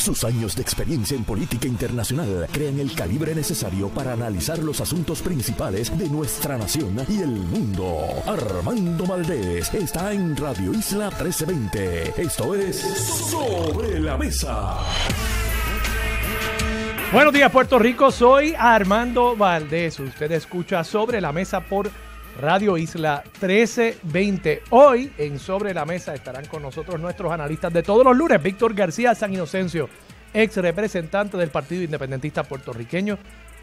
Sus años de experiencia en política internacional crean el calibre necesario para analizar los asuntos principales de nuestra nación y el mundo. Armando Valdés está en Radio Isla 1320. Esto es Sobre la Mesa. Buenos días, Puerto Rico. Soy Armando Valdés. Usted escucha Sobre la Mesa por Radio Isla 1320. Hoy en Sobre la Mesa estarán con nosotros nuestros analistas de todos los lunes. Víctor García San Inocencio, ex representante del Partido Independentista Puertorriqueño,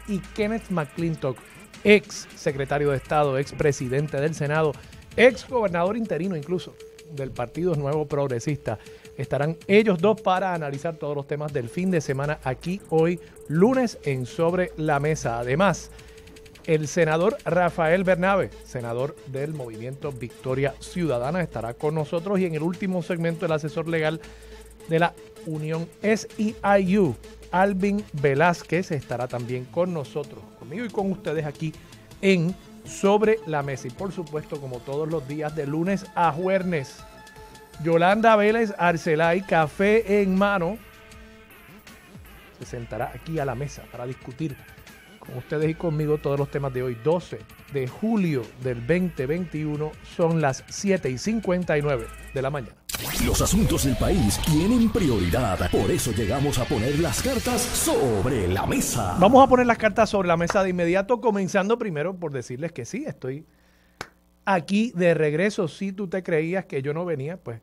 y Kenneth McClintock, ex secretario de Estado, ex presidente del Senado, ex gobernador interino incluso del Partido Nuevo Progresista. Estarán ellos dos para analizar todos los temas del fin de semana aquí hoy lunes en Sobre la Mesa. Además, el senador Rafael Bernabe, senador del Movimiento Victoria Ciudadana, estará con nosotros, y en el último segmento el asesor legal de la Unión SEIU, Alvin Velázquez, estará también con nosotros, conmigo y con ustedes aquí en Sobre la Mesa. Y por supuesto, como todos los días de lunes a jueves, Yolanda Vélez Arcelay, café en mano, se sentará aquí a la mesa para discutir con ustedes y conmigo todos los temas de hoy, 12 de julio del 2021, son las 7:59 de la mañana. Los asuntos del país tienen prioridad, por eso llegamos a poner las cartas sobre la mesa. Vamos a poner las cartas sobre la mesa de inmediato, comenzando primero por decirles que sí, estoy aquí de regreso. Si tú te creías que yo no venía, pues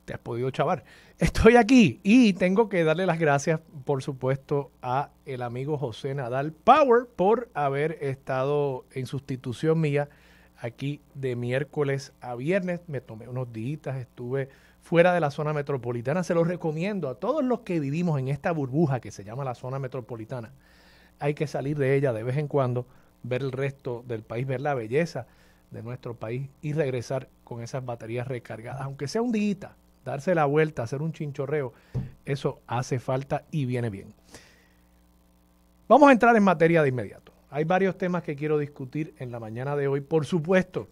te has podido chavar. Estoy aquí y tengo que darle las gracias, por supuesto, a el amigo José Nadal Power por haber estado en sustitución mía aquí de miércoles a viernes. Me tomé unos días, estuve fuera de la zona metropolitana. Se los recomiendo a todos los que vivimos en esta burbuja que se llama la zona metropolitana. Hay que salir de ella de vez en cuando, ver el resto del país, ver la belleza de nuestro país y regresar con esas baterías recargadas, aunque sea un día, darse la vuelta, hacer un chinchorreo, eso hace falta y viene bien. Vamos a entrar en materia de inmediato. Hay varios temas que quiero discutir en la mañana de hoy. Por supuesto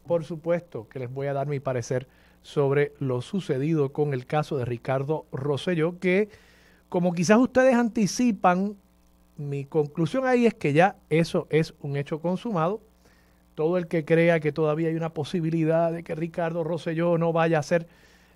que les voy a dar mi parecer sobre lo sucedido con el caso de Ricardo Rosselló, que, como quizás ustedes anticipan, mi conclusión ahí es que ya eso es un hecho consumado. Todo el que crea que todavía hay una posibilidad de que Ricardo Rosselló no vaya a ser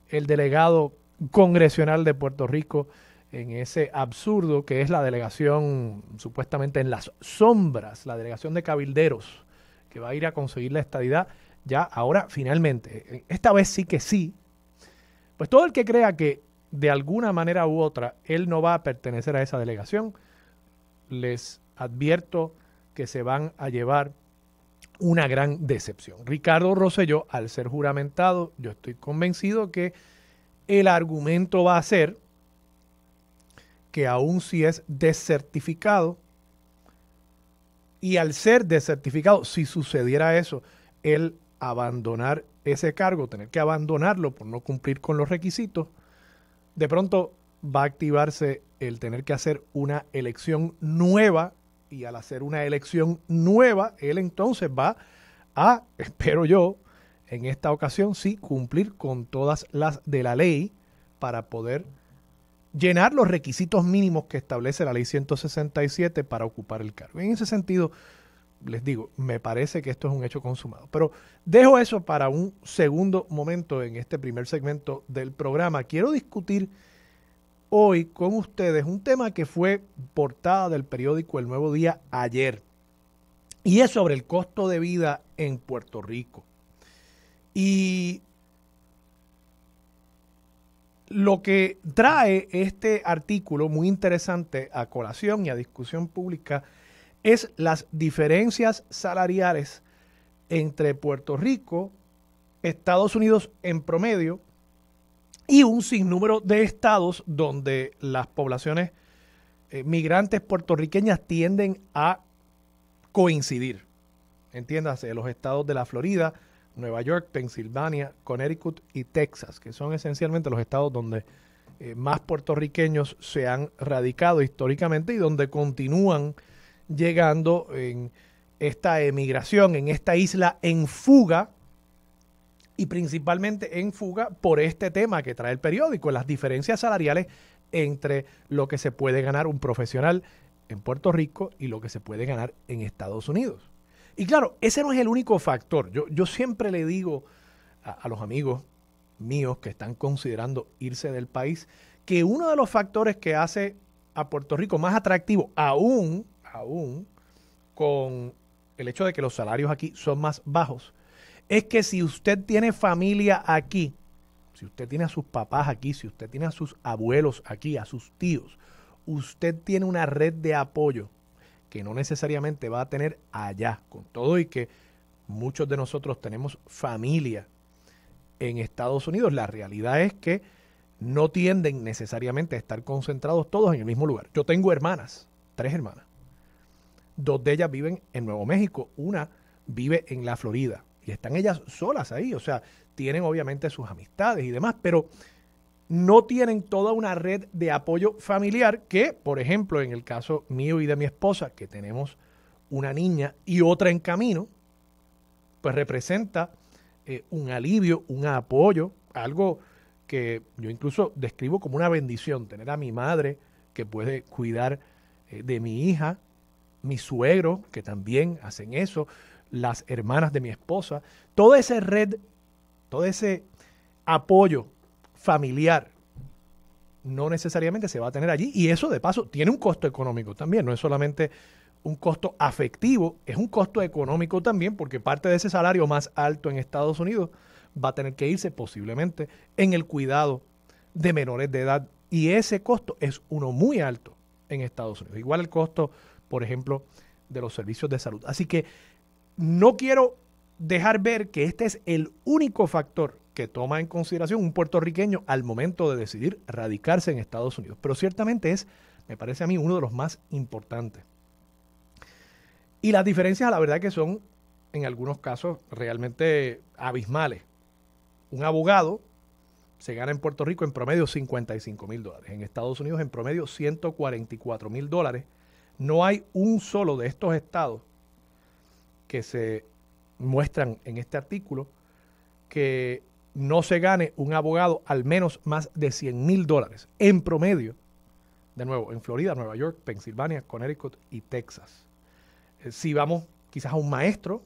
el delegado congresional de Puerto Rico en ese absurdo que es la delegación supuestamente en las sombras, la delegación de cabilderos que va a ir a conseguir la estadidad, ya ahora finalmente, esta vez sí que sí, pues todo el que crea que de alguna manera u otra él no va a pertenecer a esa delegación, les advierto que se van a llevar una gran decepción. Ricardo Rosselló, al ser juramentado, yo estoy convencido que el argumento va a ser que aun si es desertificado, y al ser desertificado, si sucediera eso, él abandonar ese cargo, tener que abandonarlo por no cumplir con los requisitos, de pronto va a activarse el tener que hacer una elección nueva. Y al hacer una elección nueva, él entonces va a, espero yo, en esta ocasión sí, cumplir con todas las de la ley para poder llenar los requisitos mínimos que establece la ley 167 para ocupar el cargo. En ese sentido, les digo, me parece que esto es un hecho consumado. Pero dejo eso para un segundo momento en este primer segmento del programa. Quiero discutir hoy con ustedes un tema que fue portada del periódico El Nuevo Día ayer, y es sobre el costo de vida en Puerto Rico. Y lo que trae este artículo muy interesante a colación y a discusión pública es las diferencias salariales entre Puerto Rico, Estados Unidos en promedio, y un sinnúmero de estados donde las poblaciones migrantes puertorriqueñas tienden a coincidir. Entiéndase, los estados de la Florida, Nueva York, Pensilvania, Connecticut y Texas, que son esencialmente los estados donde más puertorriqueños se han radicado históricamente y donde continúan llegando en esta emigración, en esta isla en fuga, y principalmente en fuga por este tema que trae el periódico, las diferencias salariales entre lo que se puede ganar un profesional en Puerto Rico y lo que se puede ganar en Estados Unidos. Y claro, ese no es el único factor. Yo siempre le digo a los amigos míos que están considerando irse del país que uno de los factores que hace a Puerto Rico más atractivo, aún con el hecho de que los salarios aquí son más bajos, es que si usted tiene familia aquí, si usted tiene a sus papás aquí, si usted tiene a sus abuelos aquí, a sus tíos, usted tiene una red de apoyo que no necesariamente va a tener allá, con todo y que muchos de nosotros tenemos familia en Estados Unidos. La realidad es que no tienden necesariamente a estar concentrados todos en el mismo lugar. Yo tengo hermanas, 3 hermanas. 2 de ellas viven en Nuevo México, una vive en la Florida y están ellas solas ahí, o sea, tienen obviamente sus amistades y demás, pero no tienen toda una red de apoyo familiar que, por ejemplo, en el caso mío y de mi esposa, que tenemos una niña y otra en camino, pues representa un alivio, un apoyo, algo que yo incluso describo como una bendición, tener a mi madre que puede cuidar de mi hija, mi suegro, que también hacen eso, las hermanas de mi esposa, toda esa red, todo ese apoyo familiar no necesariamente se va a tener allí, y eso de paso tiene un costo económico también, no es solamente un costo afectivo, es un costo económico también, porque parte de ese salario más alto en Estados Unidos va a tener que irse posiblemente en el cuidado de menores de edad, y ese costo es uno muy alto en Estados Unidos, igual el costo, por ejemplo, de los servicios de salud. Así que no quiero dejar ver que este es el único factor que toma en consideración un puertorriqueño al momento de decidir radicarse en Estados Unidos, pero ciertamente es, me parece a mí, uno de los más importantes. Y las diferencias, la verdad, que son, en algunos casos, realmente abismales. Un abogado se gana en Puerto Rico en promedio $55,000. En Estados Unidos, en promedio, $144,000. No hay un solo de estos estados que se muestran en este artículo que no se gane un abogado al menos más de $100,000 en promedio. De nuevo, en Florida, Nueva York, Pensilvania, Connecticut y Texas. Si vamos quizás a un maestro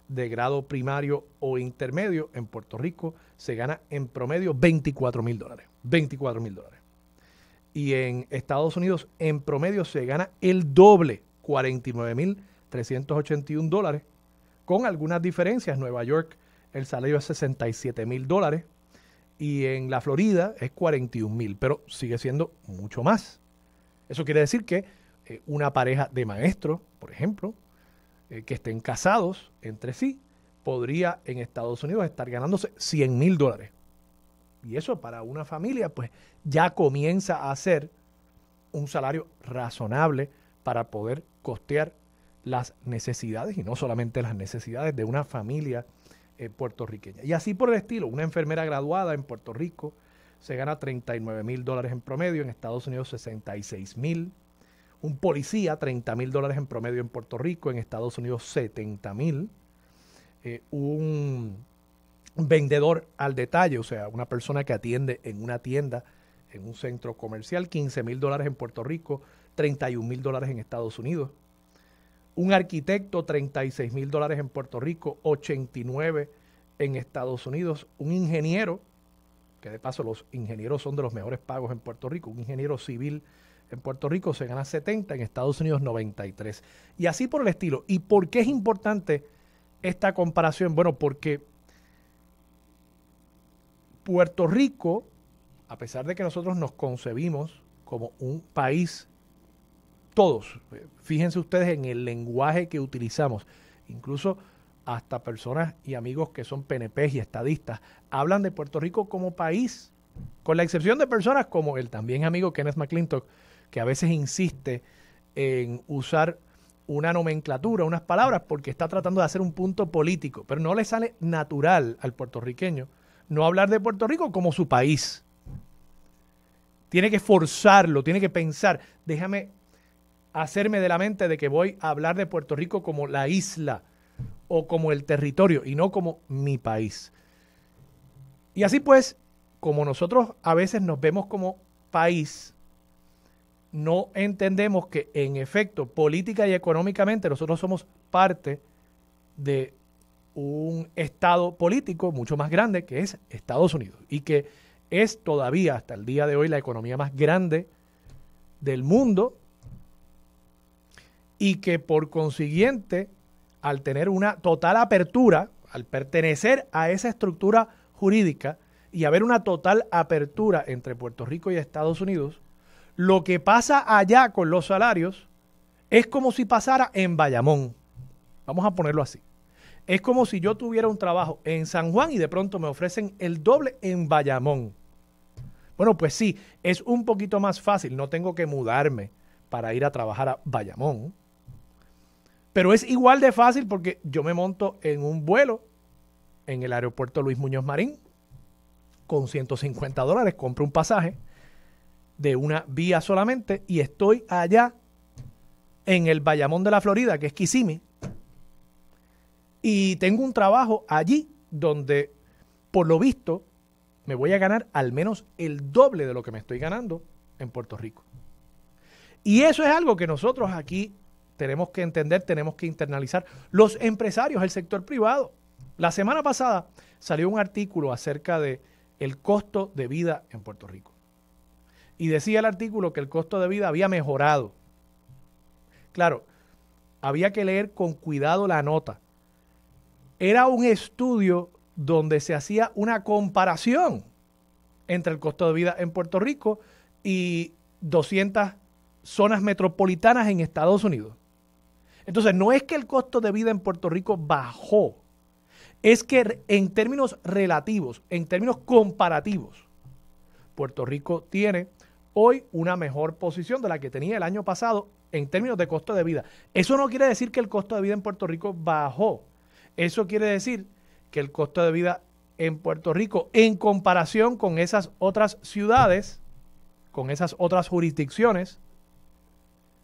de grado primario o intermedio, en Puerto Rico se gana en promedio $24,000. $24,000. Y en Estados Unidos en promedio se gana el doble, $49,381, con algunas diferencias. Nueva York el salario es $67,000 y en la Florida es $41,000, pero sigue siendo mucho más. Eso quiere decir que una pareja de maestros, por ejemplo, que estén casados entre sí, podría en Estados Unidos estar ganándose $100,000. Y eso para una familia, pues ya comienza a ser un salario razonable para poder costear las necesidades, y no solamente las necesidades de una familia puertorriqueña. Y así por el estilo, una enfermera graduada en Puerto Rico se gana $39,000 en promedio, en Estados Unidos $66,000. Un policía, $30,000 en promedio en Puerto Rico, en Estados Unidos $70,000. Un vendedor al detalle, o sea, una persona que atiende en una tienda, en un centro comercial, $15,000 en Puerto Rico, $31,000 en Estados Unidos. Un arquitecto, $36,000 en Puerto Rico, $89,000 en Estados Unidos. Un ingeniero, que de paso los ingenieros son de los mejores pagos en Puerto Rico, un ingeniero civil en Puerto Rico se gana $70,000, en Estados Unidos $93,000. Y así por el estilo. ¿Y por qué es importante esta comparación? Bueno, porque Puerto Rico, a pesar de que nosotros nos concebimos como un país, todos, fíjense ustedes en el lenguaje que utilizamos, incluso hasta personas y amigos que son PNPs y estadistas, hablan de Puerto Rico como país, con la excepción de personas como el también amigo Kenneth McClintock, que a veces insiste en usar una nomenclatura, unas palabras, porque está tratando de hacer un punto político, pero no le sale natural al puertorriqueño no hablar de Puerto Rico como su país. Tiene que forzarlo, tiene que pensar, déjame hacerme de la mente de que voy a hablar de Puerto Rico como la isla o como el territorio y no como mi país. Y así pues, como nosotros a veces nos vemos como país, no entendemos que en efecto, política y económicamente, nosotros somos parte de un estado político mucho más grande que es Estados Unidos y que es todavía hasta el día de hoy la economía más grande del mundo y que por consiguiente, al tener una total apertura, al pertenecer a esa estructura jurídica y haber una total apertura entre Puerto Rico y Estados Unidos, lo que pasa allá con los salarios es como si pasara en Bayamón. Vamos a ponerlo así. Es como si yo tuviera un trabajo en San Juan y de pronto me ofrecen el doble en Bayamón. Bueno, pues sí, es un poquito más fácil. No tengo que mudarme para ir a trabajar a Bayamón. Pero es igual de fácil porque yo me monto en un vuelo en el aeropuerto Luis Muñoz Marín con $150, compro un pasaje de una vía solamente y estoy allá en el Bayamón de la Florida, que es Kissimmee, y tengo un trabajo allí donde, por lo visto, me voy a ganar al menos el doble de lo que me estoy ganando en Puerto Rico. Y eso es algo que nosotros aquí tenemos que entender, tenemos que internalizar. Los empresarios, el sector privado. La semana pasada salió un artículo acerca de el costo de vida en Puerto Rico. Y decía el artículo que el costo de vida había mejorado. Claro, había que leer con cuidado la nota. Era un estudio donde se hacía una comparación entre el costo de vida en Puerto Rico y 200 zonas metropolitanas en Estados Unidos. Entonces, no es que el costo de vida en Puerto Rico bajó, es que en términos relativos, en términos comparativos, Puerto Rico tiene hoy una mejor posición de la que tenía el año pasado en términos de costo de vida. Eso no quiere decir que el costo de vida en Puerto Rico bajó. Eso quiere decir que el costo de vida en Puerto Rico, en comparación con esas otras ciudades, con esas otras jurisdicciones,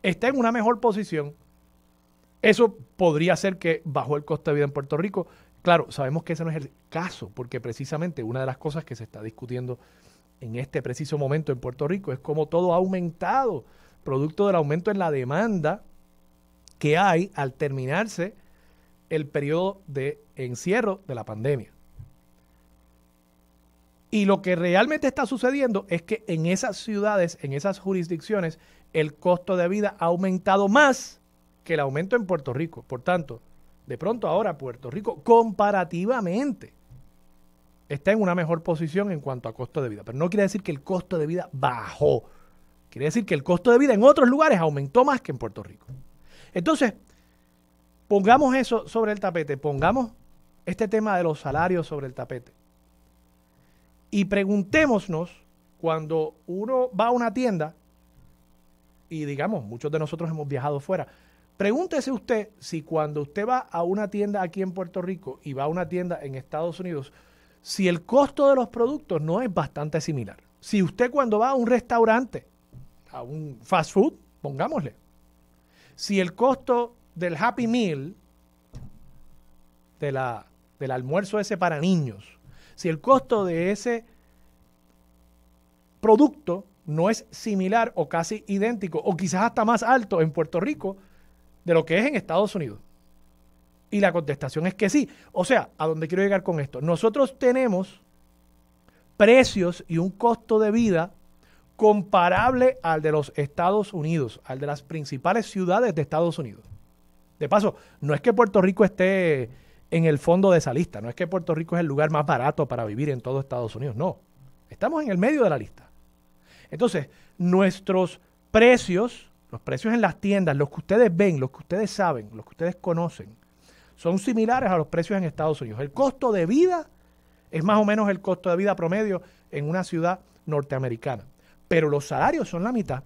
está en una mejor posición. Eso podría ser que bajó el costo de vida en Puerto Rico. Claro, sabemos que ese no es el caso, porque precisamente una de las cosas que se está discutiendo en este preciso momento en Puerto Rico es cómo todo ha aumentado, producto del aumento en la demanda que hay al terminarse el periodo de encierro de la pandemia. Y lo que realmente está sucediendo es que en esas ciudades, en esas jurisdicciones, el costo de vida ha aumentado más que el aumento en Puerto Rico. Por tanto, de pronto ahora Puerto Rico comparativamente está en una mejor posición en cuanto a costo de vida. Pero no quiere decir que el costo de vida bajó. Quiere decir que el costo de vida en otros lugares aumentó más que en Puerto Rico. Entonces, pongamos eso sobre el tapete, pongamos este tema de los salarios sobre el tapete. Y preguntémonos, cuando uno va a una tienda, y digamos, muchos de nosotros hemos viajado fuera, pregúntese usted si cuando usted va a una tienda aquí en Puerto Rico y va a una tienda en Estados Unidos, si el costo de los productos no es bastante similar. Si usted cuando va a un restaurante, a un fast food, pongámosle, si el costo del Happy Meal, del almuerzo ese para niños, si el costo de ese producto no es similar o casi idéntico, o quizás hasta más alto en Puerto Rico de lo que es en Estados Unidos. Y la contestación es que sí. O sea, ¿a dónde quiero llegar con esto? Nosotros tenemos precios y un costo de vida comparable al de los Estados Unidos, al de las principales ciudades de Estados Unidos. De paso, no es que Puerto Rico esté en el fondo de esa lista, no es que Puerto Rico es el lugar más barato para vivir en todo Estados Unidos, no. Estamos en el medio de la lista. Entonces, nuestros precios, los precios en las tiendas, los que ustedes ven, los que ustedes saben, los que ustedes conocen, son similares a los precios en Estados Unidos. El costo de vida es más o menos el costo de vida promedio en una ciudad norteamericana. Pero los salarios son la mitad.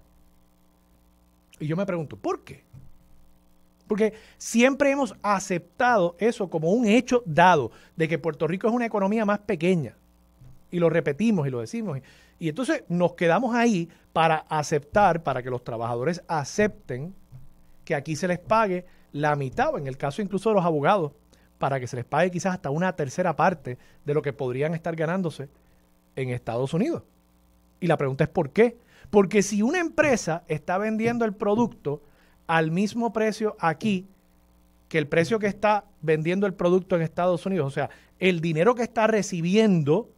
Y yo me pregunto, ¿por qué? Porque siempre hemos aceptado eso como un hecho dado, de que Puerto Rico es una economía más pequeña. Y lo repetimos y lo decimos. Y entonces nos quedamos ahí para aceptar, para que los trabajadores acepten que aquí se les pague la mitad, o en el caso incluso de los abogados, para que se les pague quizás hasta una tercera parte de lo que podrían estar ganándose en Estados Unidos. Y la pregunta es ¿por qué? Porque si una empresa está vendiendo el producto al mismo precio aquí que el precio que está vendiendo el producto en Estados Unidos, o sea, el dinero que está recibiendo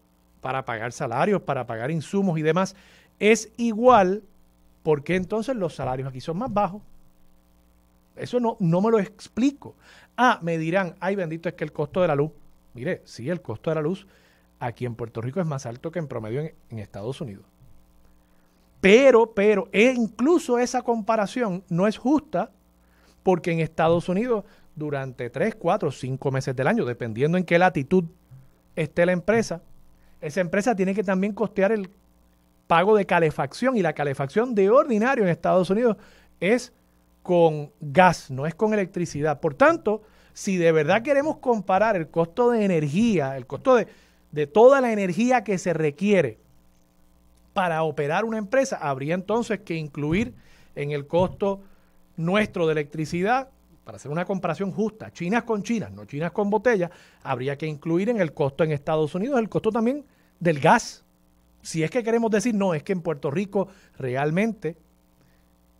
para pagar salarios, para pagar insumos y demás, es igual, ¿por qué entonces los salarios aquí son más bajos? Eso no me lo explico. Me dirán, ay bendito, es que el costo de la luz. Mire, sí, el costo de la luz aquí en Puerto Rico es más alto que en promedio en Estados Unidos. Pero, incluso esa comparación no es justa porque en Estados Unidos durante 3, 4, 5 meses del año, dependiendo en qué latitud esté la empresa, esa empresa tiene que también costear el pago de calefacción y la calefacción de ordinario en Estados Unidos es con gas, no es con electricidad. Por tanto, si de verdad queremos comparar el costo de energía, el costo de toda la energía que se requiere para operar una empresa, habría entonces que incluir en el costo nuestro de electricidad, para hacer una comparación justa, chinas con chinas, no chinas con botellas, habría que incluir en el costo en Estados Unidos el costo también del gas. Si es que queremos decir, no, es que en Puerto Rico realmente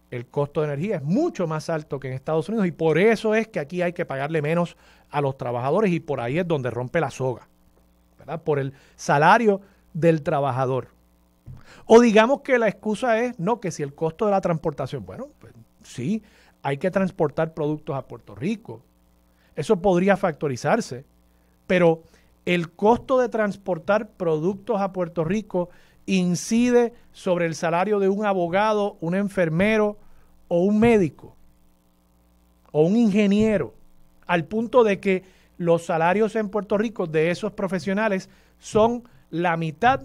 el costo de energía es mucho más alto que en Estados Unidos y por eso es que aquí hay que pagarle menos a los trabajadores y por ahí es donde rompe la soga, ¿verdad? Por el salario del trabajador. O digamos que la excusa es, no, que si el costo de la transportación, bueno, pues sí, hay que transportar productos a Puerto Rico. Eso podría factorizarse, pero el costo de transportar productos a Puerto Rico incide sobre el salario de un abogado, un enfermero o un médico o un ingeniero, al punto de que los salarios en Puerto Rico de esos profesionales son la mitad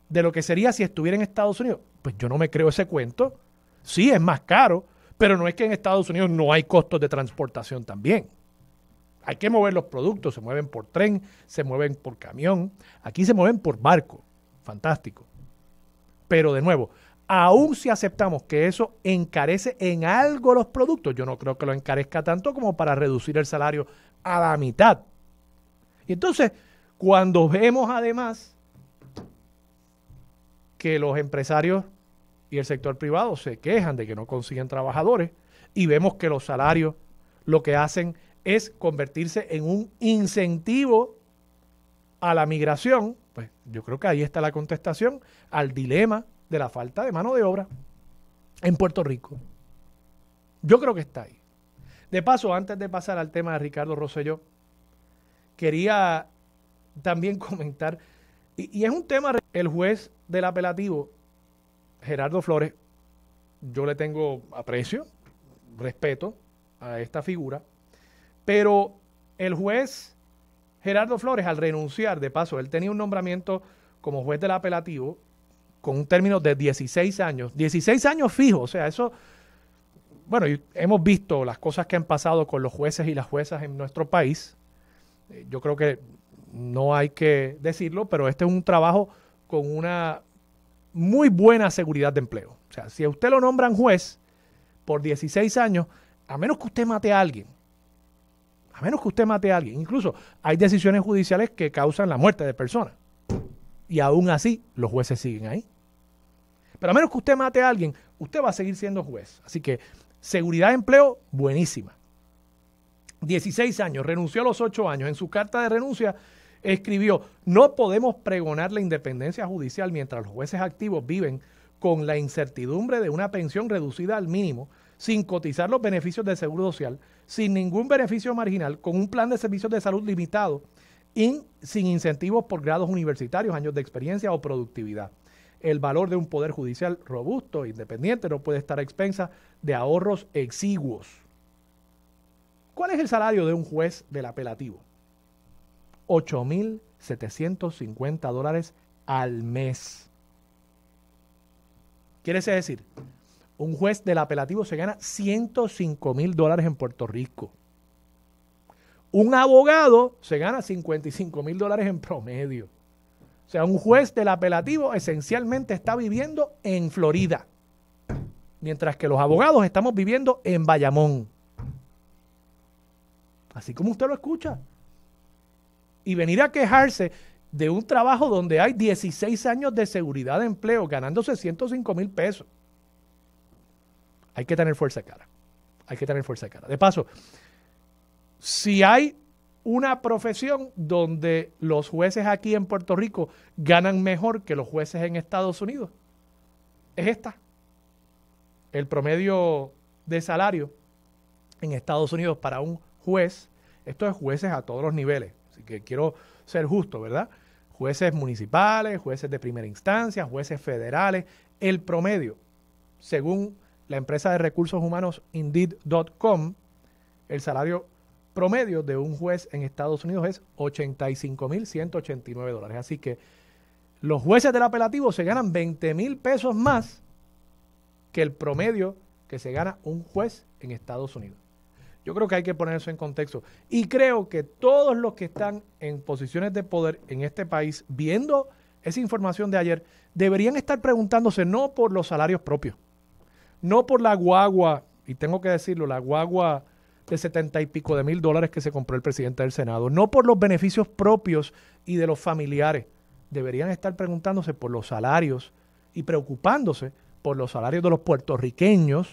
de lo que sería si estuviera en Estados Unidos. Pues yo no me creo ese cuento. Sí, es más caro, pero no es que en Estados Unidos no hay costos de transportación también. Hay que mover los productos, se mueven por tren, se mueven por camión, aquí se mueven por barco. Fantástico. Pero de nuevo, aún si aceptamos que eso encarece en algo los productos, yo no creo que lo encarezca tanto como para reducir el salario a la mitad. Y entonces, cuando vemos además que los empresarios y el sector privado se quejan de que no consiguen trabajadores y vemos que los salarios lo que hacen es convertirse en un incentivo a la migración, pues yo creo que ahí está la contestación al dilema de la falta de mano de obra en Puerto Rico. Yo creo que está ahí. De paso, antes de pasar al tema de Ricardo Rosselló, quería también comentar, y es un tema, el juez del apelativo, Gerardo Flores, yo le tengo aprecio, respeto a esta figura, pero el juez Gerardo Flores, al renunciar, de paso, él tenía un nombramiento como juez del apelativo con un término de 16 años. 16 años fijo, o sea, eso, bueno, hemos visto las cosas que han pasado con los jueces y las juezas en nuestro país. Yo creo que no hay que decirlo, pero este es un trabajo con una muy buena seguridad de empleo. O sea, si a usted lo nombran juez por 16 años, a menos que usted mate a alguien, incluso hay decisiones judiciales que causan la muerte de personas. Y aún así, los jueces siguen ahí. Pero a menos que usted mate a alguien, usted va a seguir siendo juez. Así que seguridad de empleo, buenísima. 16 años, renunció a los 8 años. En su carta de renuncia escribió, no podemos pregonar la independencia judicial mientras los jueces activos viven con la incertidumbre de una pensión reducida al mínimo, sin cotizar los beneficios del Seguro Social, sin ningún beneficio marginal, con un plan de servicios de salud limitado y sin incentivos por grados universitarios, años de experiencia o productividad. El valor de un poder judicial robusto e independiente no puede estar a expensas de ahorros exiguos. ¿Cuál es el salario de un juez del apelativo? $8,750 al mes. Quiere decir, un juez del apelativo se gana $105,000 en Puerto Rico. Un abogado se gana $55,000 en promedio. O sea, un juez del apelativo esencialmente está viviendo en Florida, mientras que los abogados estamos viviendo en Bayamón. Así como usted lo escucha. Y venir a quejarse de un trabajo donde hay 16 años de seguridad de empleo, ganándose 105,000 pesos. Hay que tener fuerza de cara. Hay que tener fuerza de cara. De paso, si hay una profesión donde los jueces aquí en Puerto Rico ganan mejor que los jueces en Estados Unidos, es esta. El promedio de salario en Estados Unidos para un juez, esto es jueces a todos los niveles, así que quiero ser justo, ¿verdad? Jueces municipales, jueces de primera instancia, jueces federales, el promedio, según la empresa de recursos humanos Indeed.com, el salario promedio de un juez en Estados Unidos es $85,189. Así que los jueces del apelativo se ganan 20,000 pesos más que el promedio que se gana un juez en Estados Unidos. Yo creo que hay que poner eso en contexto. Y creo que todos los que están en posiciones de poder en este país, viendo esa información de ayer, deberían estar preguntándose no por los salarios propios, no por la guagua, y tengo que decirlo, la guagua de $70,000 y pico que se compró el presidente del Senado, no por los beneficios propios y de los familiares. Deberían estar preguntándose por los salarios y preocupándose por los salarios de los puertorriqueños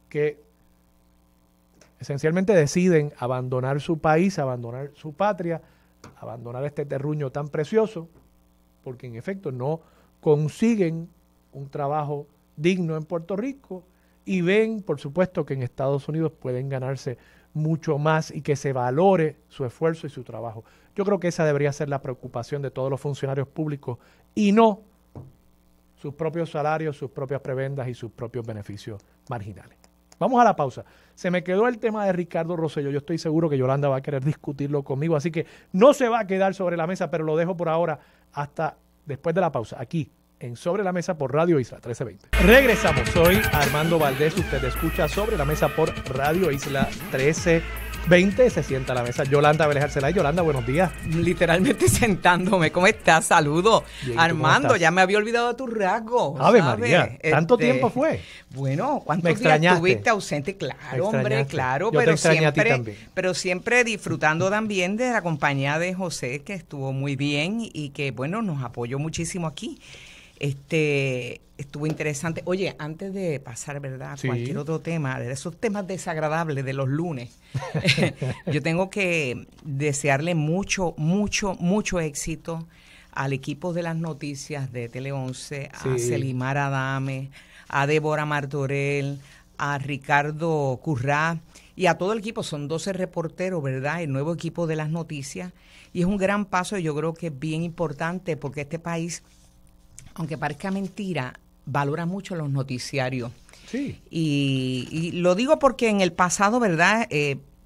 que esencialmente deciden abandonar su país, abandonar su patria, abandonar este terruño tan precioso, porque en efecto no consiguen un trabajo digno en Puerto Rico y ven, por supuesto, que en Estados Unidos pueden ganarse mucho más y que se valore su esfuerzo y su trabajo. Yo creo que esa debería ser la preocupación de todos los funcionarios públicos y no sus propios salarios, sus propias prebendas y sus propios beneficios marginales. Vamos a la pausa. Se me quedó el tema de Ricardo Rosselló. Yo estoy seguro que Yolanda va a querer discutirlo conmigo, así que no se va a quedar sobre la mesa, pero lo dejo por ahora hasta después de la pausa, aquí en Sobre la Mesa por Radio Isla 1320. Regresamos. Soy Armando Valdés. Usted escucha Sobre la Mesa por Radio Isla 1320. Se sienta a la mesa Yolanda Vélez Arcelay. Yolanda, buenos días. Literalmente sentándome. ¿Cómo estás? Saludos. Bien, Armando, ya me había olvidado de tus rasgos. Ave María, ¿tanto tiempo fue? Bueno, ¿cuántos me días extrañaste. estuviste ausente? Claro, hombre, claro. Yo te extrañé a ti también. Pero siempre disfrutando también de la compañía de José, que estuvo muy bien y que, bueno, nos apoyó muchísimo aquí. Estuvo interesante. Oye, antes de pasar, ¿verdad?, a cualquier otro tema, de esos temas desagradables de los lunes, yo tengo que desearle mucho éxito al equipo de las noticias de Tele 11, a Celimar Adame, a Débora Martorell, a Ricardo Currá y a todo el equipo. Son 12 reporteros, ¿verdad?, el nuevo equipo de las noticias. Y es un gran paso, yo creo que es bien importante porque este país, aunque parezca mentira, valora mucho los noticiarios. Sí. Y lo digo porque en el pasado, ¿verdad?,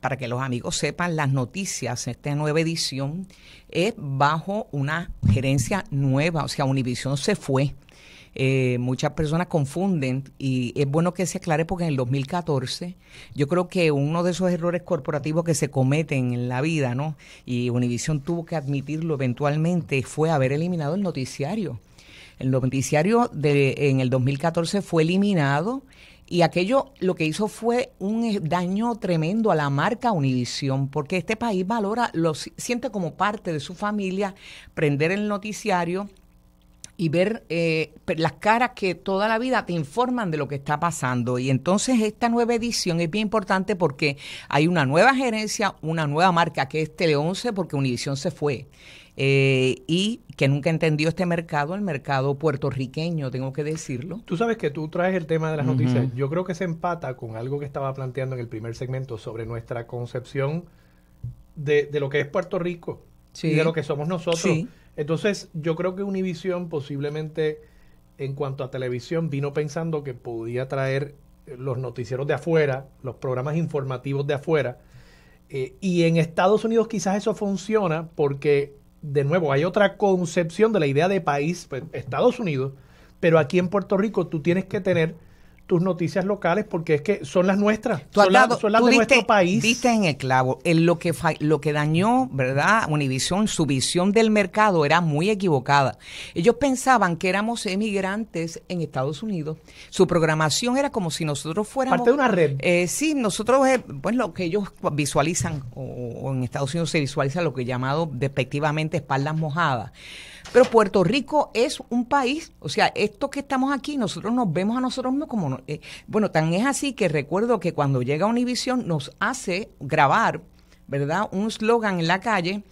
para que los amigos sepan, las noticias, esta nueva edición, es bajo una gerencia nueva. O sea, Univisión se fue. Muchas personas confunden y es bueno que se aclare porque en el 2014 yo creo que uno de esos errores corporativos que se cometen en la vida, ¿no?, y Univisión tuvo que admitirlo eventualmente, fue haber eliminado el noticiario. El noticiario en el 2014 fue eliminado y aquello lo que hizo fue un daño tremendo a la marca Univisión, porque este país valora, siente como parte de su familia prender el noticiario y ver las caras que toda la vida te informan de lo que está pasando. Y entonces esta nueva edición es bien importante porque hay una nueva gerencia, una nueva marca que es Tele 11, porque Univisión se fue. Y que nunca entendió este mercado, el mercado puertorriqueño, tengo que decirlo. Tú sabes que tú traes el tema de las noticias. Yo creo que se empata con algo que estaba planteando en el primer segmento sobre nuestra concepción de lo que es Puerto Rico y de lo que somos nosotros. Sí. Entonces, yo creo que Univisión posiblemente, en cuanto a televisión, vino pensando que podía traer los noticieros de afuera, los programas informativos de afuera. Y en Estados Unidos quizás eso funciona porque, de nuevo, hay otra concepción de la idea de país, pues, Estados Unidos, pero aquí en Puerto Rico tú tienes que tener tus noticias locales porque es que son las nuestras, Tú son las de nuestro país. Diste en el clavo. Lo que dañó, ¿verdad? Univision, su visión del mercado era muy equivocada. Ellos pensaban que éramos emigrantes en Estados Unidos. Su programación era como si nosotros fuéramos... Parte de una red. Sí, nosotros, pues lo que ellos visualizan, o en Estados Unidos se visualiza lo que llamado despectivamente espaldas mojadas. Pero Puerto Rico es un país, o sea, esto que estamos aquí, nosotros nos vemos a nosotros mismos como... bueno, tan es así que recuerdo que cuando llega Univision nos hace grabar, ¿verdad? Un slogan en la calle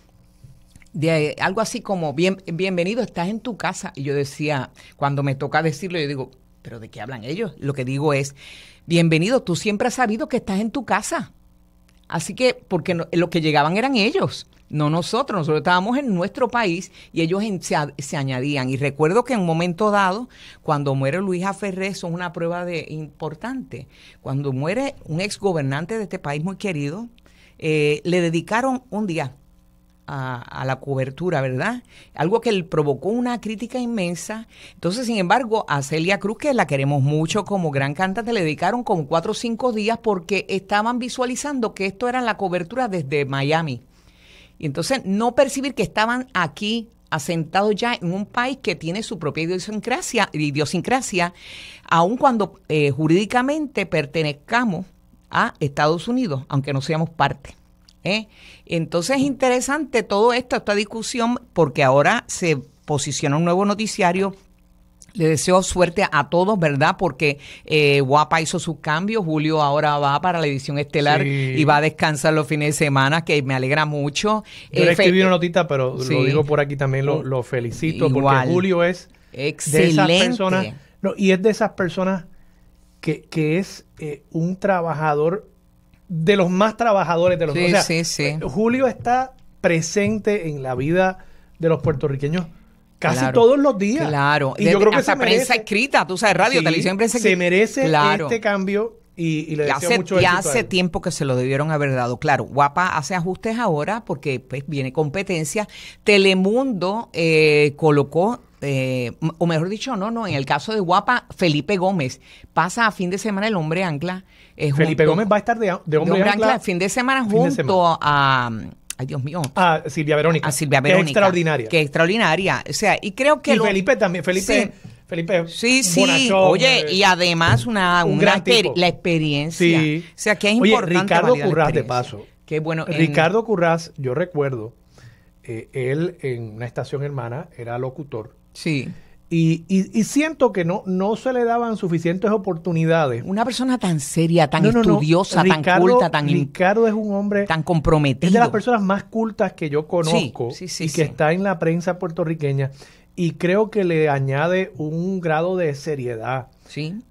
de algo así como, bienvenido, estás en tu casa. Y yo decía, cuando me toca decirlo, yo digo, ¿pero de qué hablan ellos? Lo que digo es, bienvenido, tú siempre has sabido que estás en tu casa. Así que, porque lo que llegaban eran ellos, no nosotros. Nosotros estábamos en nuestro país y ellos se añadían. Y recuerdo que en un momento dado, cuando muere Luis Aferré, eso es una prueba importante. Cuando muere un ex gobernante de este país muy querido, le dedicaron un día a la cobertura, ¿verdad? Algo que provocó una crítica inmensa. Entonces, sin embargo, a Celia Cruz, que la queremos mucho como gran cantante, le dedicaron como 4 o 5 días porque estaban visualizando que esto era la cobertura desde Miami. Y entonces, no percibir que estaban aquí asentados ya en un país que tiene su propia idiosincrasia, aun cuando jurídicamente pertenezcamos a Estados Unidos, aunque no seamos parte. Entonces es interesante todo esto, esta discusión, porque ahora se posiciona un nuevo noticiario. Le deseo suerte a todos, ¿verdad? Porque Guapa hizo sus cambios, Julio ahora va para la edición estelar y va a descansar los fines de semana, que me alegra mucho. Yo le escribí una notita, pero lo digo por aquí también, lo felicito, igual, porque Julio es excelente. De esas personas, y es de esas personas que es un trabajador, de los más trabajadores de los... Julio está presente en la vida de los puertorriqueños casi todos los días. Claro. Y yo creo que hasta prensa escrita, tú sabes, radio, televisión, prensa escrita. Se merece este cambio y le deseo mucho éxito. Ya hace tiempo que se lo debieron haber dado. Claro, Guapa hace ajustes ahora porque pues viene competencia. Telemundo colocó... o mejor dicho, no, en el caso de Guapa, Felipe Gómez pasa a fin de semana el hombre ancla. Felipe Gómez va a estar de hombre ancla fin de semana junto a... Ay, Dios mío. A Silvia Verónica. Que es extraordinaria. Que extraordinaria. O sea, y creo que... Y Felipe también. Felipe sí. bonachón, Oye, y además la experiencia. Sí. O sea, que es importante. Ricardo Currás, de paso. Qué bueno. Ricardo Currás, yo recuerdo, él en una estación hermana era locutor. Sí. Y siento que no se le daban suficientes oportunidades. Una persona tan seria, tan estudiosa, Ricardo, tan culta, Ricardo es un hombre tan comprometido. Es de las personas más cultas que yo conozco sí, que está en la prensa puertorriqueña, y creo que le añade un grado de seriedad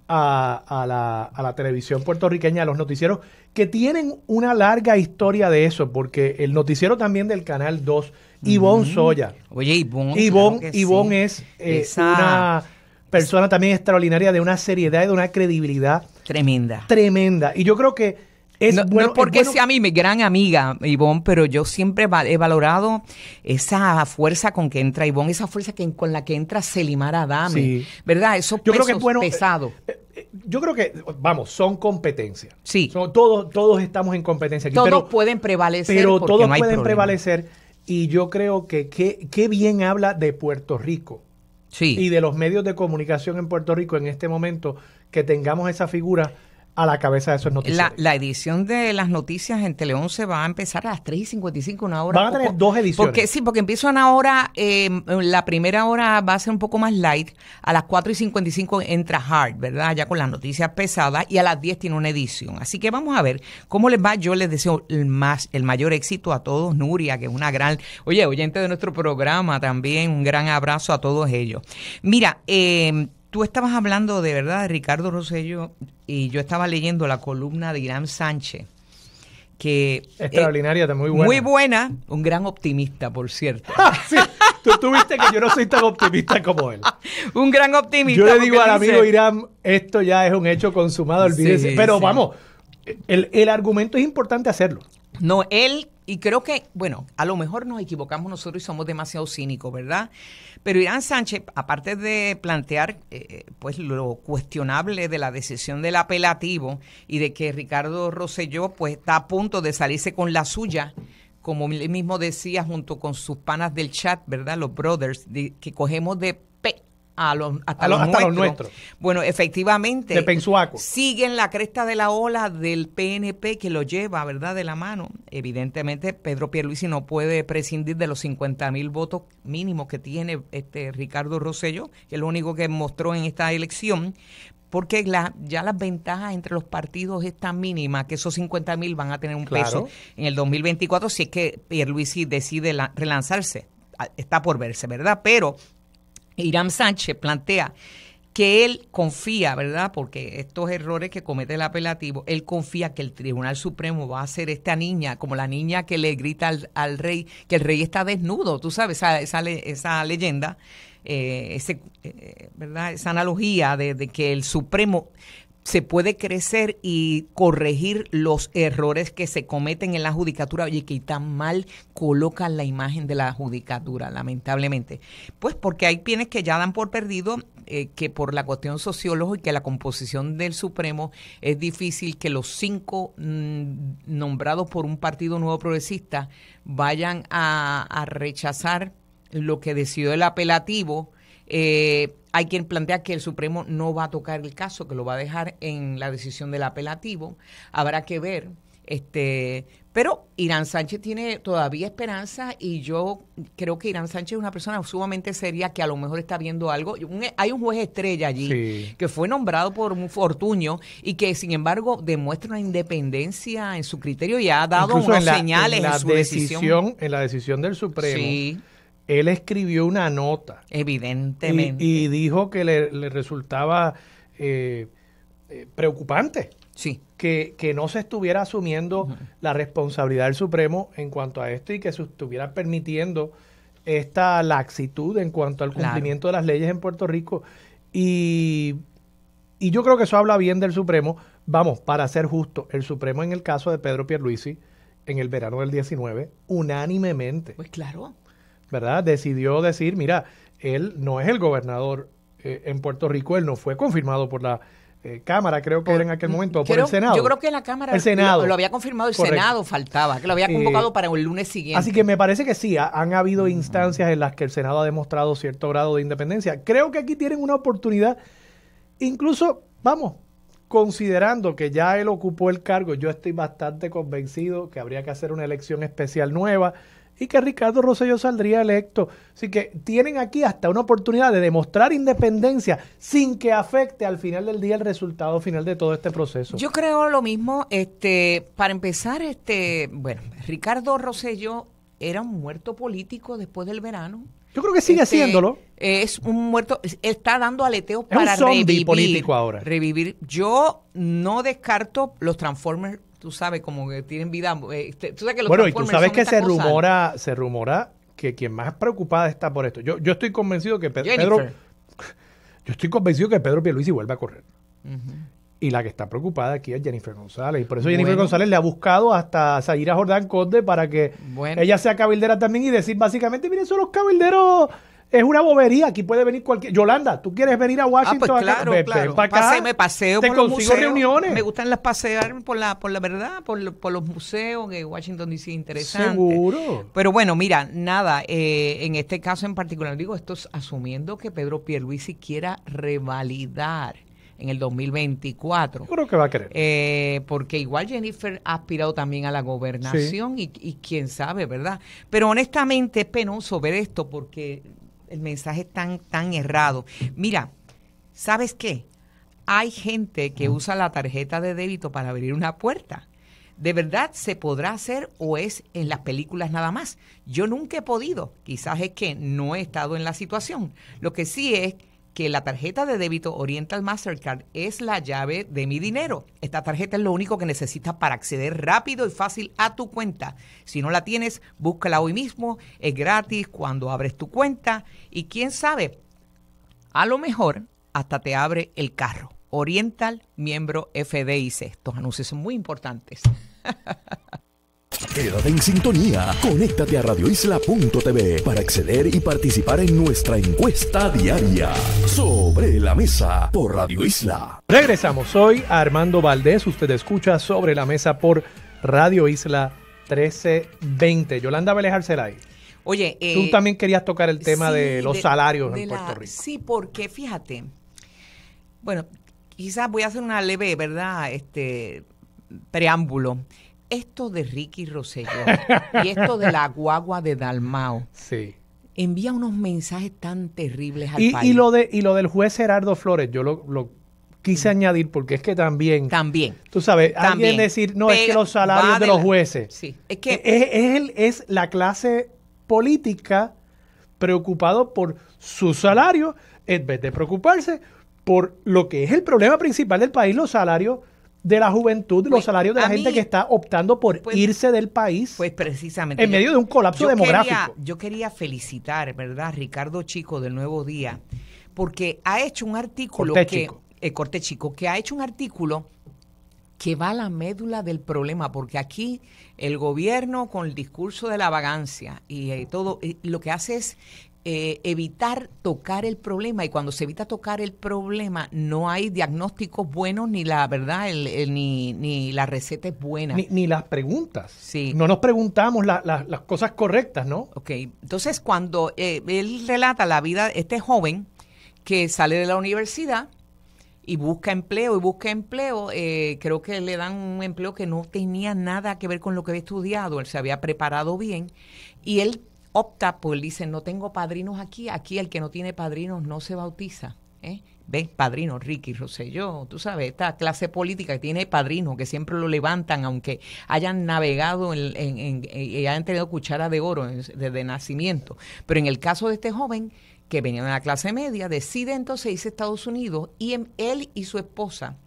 a la televisión puertorriqueña, a los noticieros que tienen una larga historia de eso, porque el noticiero también del Canal 2, Ivonne Soya. Oye, Ivonne es una persona también extraordinaria, de una seriedad y de una credibilidad tremenda. Y yo creo que no es porque sea mi gran amiga Ivonne, pero yo siempre he valorado esa fuerza con que entra Ivonne, esa fuerza con la que entra Selimar Adame, ¿verdad? Esos pesos pesados. Yo creo que, son competencias. Sí. Todos estamos en competencia aquí. Todos pueden prevalecer. Pero todos no pueden prevalecer. Y yo creo que qué bien habla de Puerto Rico. Sí. Y de los medios de comunicación en Puerto Rico en este momento, que tengamos esa figura a la cabeza de esos noticiarios. La edición de las noticias en Tele 11 va a empezar a las 3:55, una hora. Van a tener 2 ediciones. Porque empieza una hora, la primera hora va a ser un poco más light, a las 4:55 entra Hard, ¿verdad? Ya con las noticias pesadas, y a las 10 tiene una edición. Así que vamos a ver cómo les va. Yo les deseo el mayor éxito a todos. Nuria, que es una gran, oyente de nuestro programa también, un gran abrazo a todos ellos. Mira, tú estabas hablando de verdad de Ricardo Rosselló, y yo estaba leyendo la columna de Irán Sánchez, que extraordinaria, muy buena. Muy buena, un gran optimista, por cierto. Sí, tú viste que yo no soy tan optimista como él. Un gran optimista. Yo le digo al amigo Irán, esto ya es un hecho consumado, olvídese. Pero vamos, el argumento es importante hacerlo. No, él Y creo que, bueno, a lo mejor nos equivocamos nosotros y somos demasiado cínicos, ¿verdad? Pero Irán Sánchez, aparte de plantear pues lo cuestionable de la decisión del apelativo y de que Ricardo Rosselló pues está a punto de salirse con la suya, como él mismo decía junto con sus panas del chat, ¿verdad? Los brothers, que cogemos de hasta los nuestros. Bueno, efectivamente, de Pensuaco, siguen la cresta de la ola del PNP que lo lleva, ¿verdad?, de la mano. Evidentemente, Pedro Pierluisi no puede prescindir de los 50,000 votos mínimos que tiene Ricardo Rosselló, que es lo único que mostró en esta elección, porque ya las ventajas entre los partidos es tan mínima que esos 50,000 van a tener un peso en el 2024 si es que Pierluisi decide relanzarse. Está por verse, ¿verdad? Pero Irán Sánchez plantea que él confía, ¿verdad? Porque estos errores que comete el apelativo, él confía que el Tribunal Supremo va a hacer esta niña, como la niña que le grita al rey, que el rey está desnudo, tú sabes, esa leyenda, ¿verdad? Esa analogía de que el Supremo se puede crecer y corregir los errores que se cometen en la judicatura. Oye, que tan mal colocan la imagen de la judicatura, lamentablemente. Pues porque hay quienes que ya dan por perdido que por la cuestión sociológica y la composición del Supremo es difícil que los 5 nombrados por un partido nuevo progresista vayan a rechazar lo que decidió el apelativo. Hay quien plantea que el Supremo no va a tocar el caso, que lo va a dejar en la decisión del apelativo. Habrá que ver. Pero Irán Sánchez tiene todavía esperanza y yo creo que Irán Sánchez es una persona sumamente seria que a lo mejor está viendo algo. Hay un juez estrella allí que fue nombrado por un Fortuño y que sin embargo demuestra una independencia en su criterio y ha dado unas señales en su decisión. En la decisión del Supremo. Sí. Él escribió una nota. Evidentemente. Y dijo que le resultaba preocupante que no se estuviera asumiendo la responsabilidad del Supremo en cuanto a esto y que se estuviera permitiendo esta laxitud en cuanto al cumplimiento de las leyes en Puerto Rico. Y yo creo que eso habla bien del Supremo. Vamos, para ser justo, el Supremo en el caso de Pedro Pierluisi, en el verano del 19, unánimemente. Pues claro. ¿Verdad? Decidió decir, mira, él no es el gobernador en Puerto Rico, él no fue confirmado por la Cámara, creo que era en aquel momento, por el Senado. Yo creo que la Cámara el Senado. Lo había confirmado, el Senado faltaba, que lo había convocado para el lunes siguiente. Así que me parece que sí, han habido instancias en las que el Senado ha demostrado cierto grado de independencia. Creo que aquí tienen una oportunidad, incluso, vamos, considerando que ya él ocupó el cargo, yo estoy bastante convencido que habría que hacer una elección especial nueva y que Ricardo Rosselló saldría electo. Así que tienen aquí hasta una oportunidad de demostrar independencia sin que afecte al final del día el resultado final de todo este proceso. Yo creo lo mismo. Para empezar, bueno, Ricardo Rosselló era un muerto político después del verano. Yo creo que sigue siéndolo. Es un muerto, está dando aleteos para revivir. Político ahora. Revivir. Yo no descarto los Transformers. Tú sabes, como que tienen vida. Tú sabes que los bueno, y tú sabes que se rumora que quien más preocupada está por esto. Yo estoy convencido que Pedro Pierluisi vuelve a correr. Y la que está preocupada aquí es Jennifer González. Y por eso Jennifer González le ha buscado hasta Zaira Jordán Conde para que ella sea cabildera también y decir básicamente, mire, son los cabilderos. Es una bobería, aquí puede venir cualquier... Yolanda, ¿tú quieres venir a Washington? Pues claro, claro. Me paseo por los museos. Reuniones. Me gustan las pasear por la verdad, por los museos, que Washington DC es interesante. Seguro. Pero bueno, mira, nada, en este caso en particular, digo, esto es asumiendo que Pedro Pierluisi quiera revalidar en el 2024. Yo creo que va a querer. Porque igual Jennifer ha aspirado también a la gobernación y quién sabe, ¿verdad? Pero honestamente es penoso ver esto porque el mensaje es tan errado. Mira, ¿sabes qué? Hay gente que usa la tarjeta de débito para abrir una puerta. ¿De verdad se podrá hacer o es en las películas nada más? Yo nunca he podido. Quizás es que no he estado en la situación. Lo que sí es que la tarjeta de débito Oriental Mastercard es la llave de mi dinero. Esta tarjeta es lo único que necesitas para acceder rápido y fácil a tu cuenta. Si no la tienes, búscala hoy mismo. Es gratis cuando abres tu cuenta. Y quién sabe, a lo mejor hasta te abre el carro. Oriental, miembro FDIC. Estos anuncios son muy importantes. Quédate en sintonía. Conéctate a radioisla.tv para acceder y participar en nuestra encuesta diaria. Sobre la mesa por Radio Isla. Regresamos. Soy Armando Valdés. Usted escucha Sobre la Mesa por Radio Isla 1320. Yolanda Vélez Arcelay. Oye, tú también querías tocar el tema sí, de los salarios en Puerto Rico. Sí, porque fíjate, bueno, quizás voy a hacer una leve, ¿verdad? Preámbulo. Esto de Ricky Rosselló y esto de la guagua de Dalmao. Sí. Envía unos mensajes tan terribles al país. Y lo del juez Gerardo Flores, yo lo quise añadir porque es que también. Tú sabes, alguien decir, no, es que los salarios de los jueces. Sí, es que es la clase política preocupado por su salario en vez de preocuparse por lo que es el problema principal del país, los salarios de la juventud, los salarios de la gente que está optando por irse del país. Pues precisamente. En medio de un colapso demográfico. Yo quería felicitar, ¿verdad?, Ricardo Chico del Nuevo Día, porque ha hecho un artículo Corte Chico, que ha hecho un artículo que va a la médula del problema, porque aquí el gobierno con el discurso de la vagancia y todo, lo que hace es evitar tocar el problema, y cuando se evita tocar el problema no hay diagnósticos buenos, ni la verdad, ni la receta es buena. Ni las preguntas. Sí. No nos preguntamos las cosas correctas, ¿no? Ok, entonces cuando él relata la vida de este joven que sale de la universidad y busca empleo, creo que le dan un empleo que no tenía nada que ver con lo que había estudiado, él se había preparado bien, y él opta, pues dice, no tengo padrinos aquí el que no tiene padrinos no se bautiza, ¿Ves? Padrinos, Ricky Rosselló, tú sabes, esta clase política que tiene padrinos, que siempre lo levantan, aunque hayan navegado y hayan tenido cuchara de oro desde nacimiento. Pero en el caso de este joven, que venía de la clase media, decide entonces irse a Estados Unidos, y él y su esposa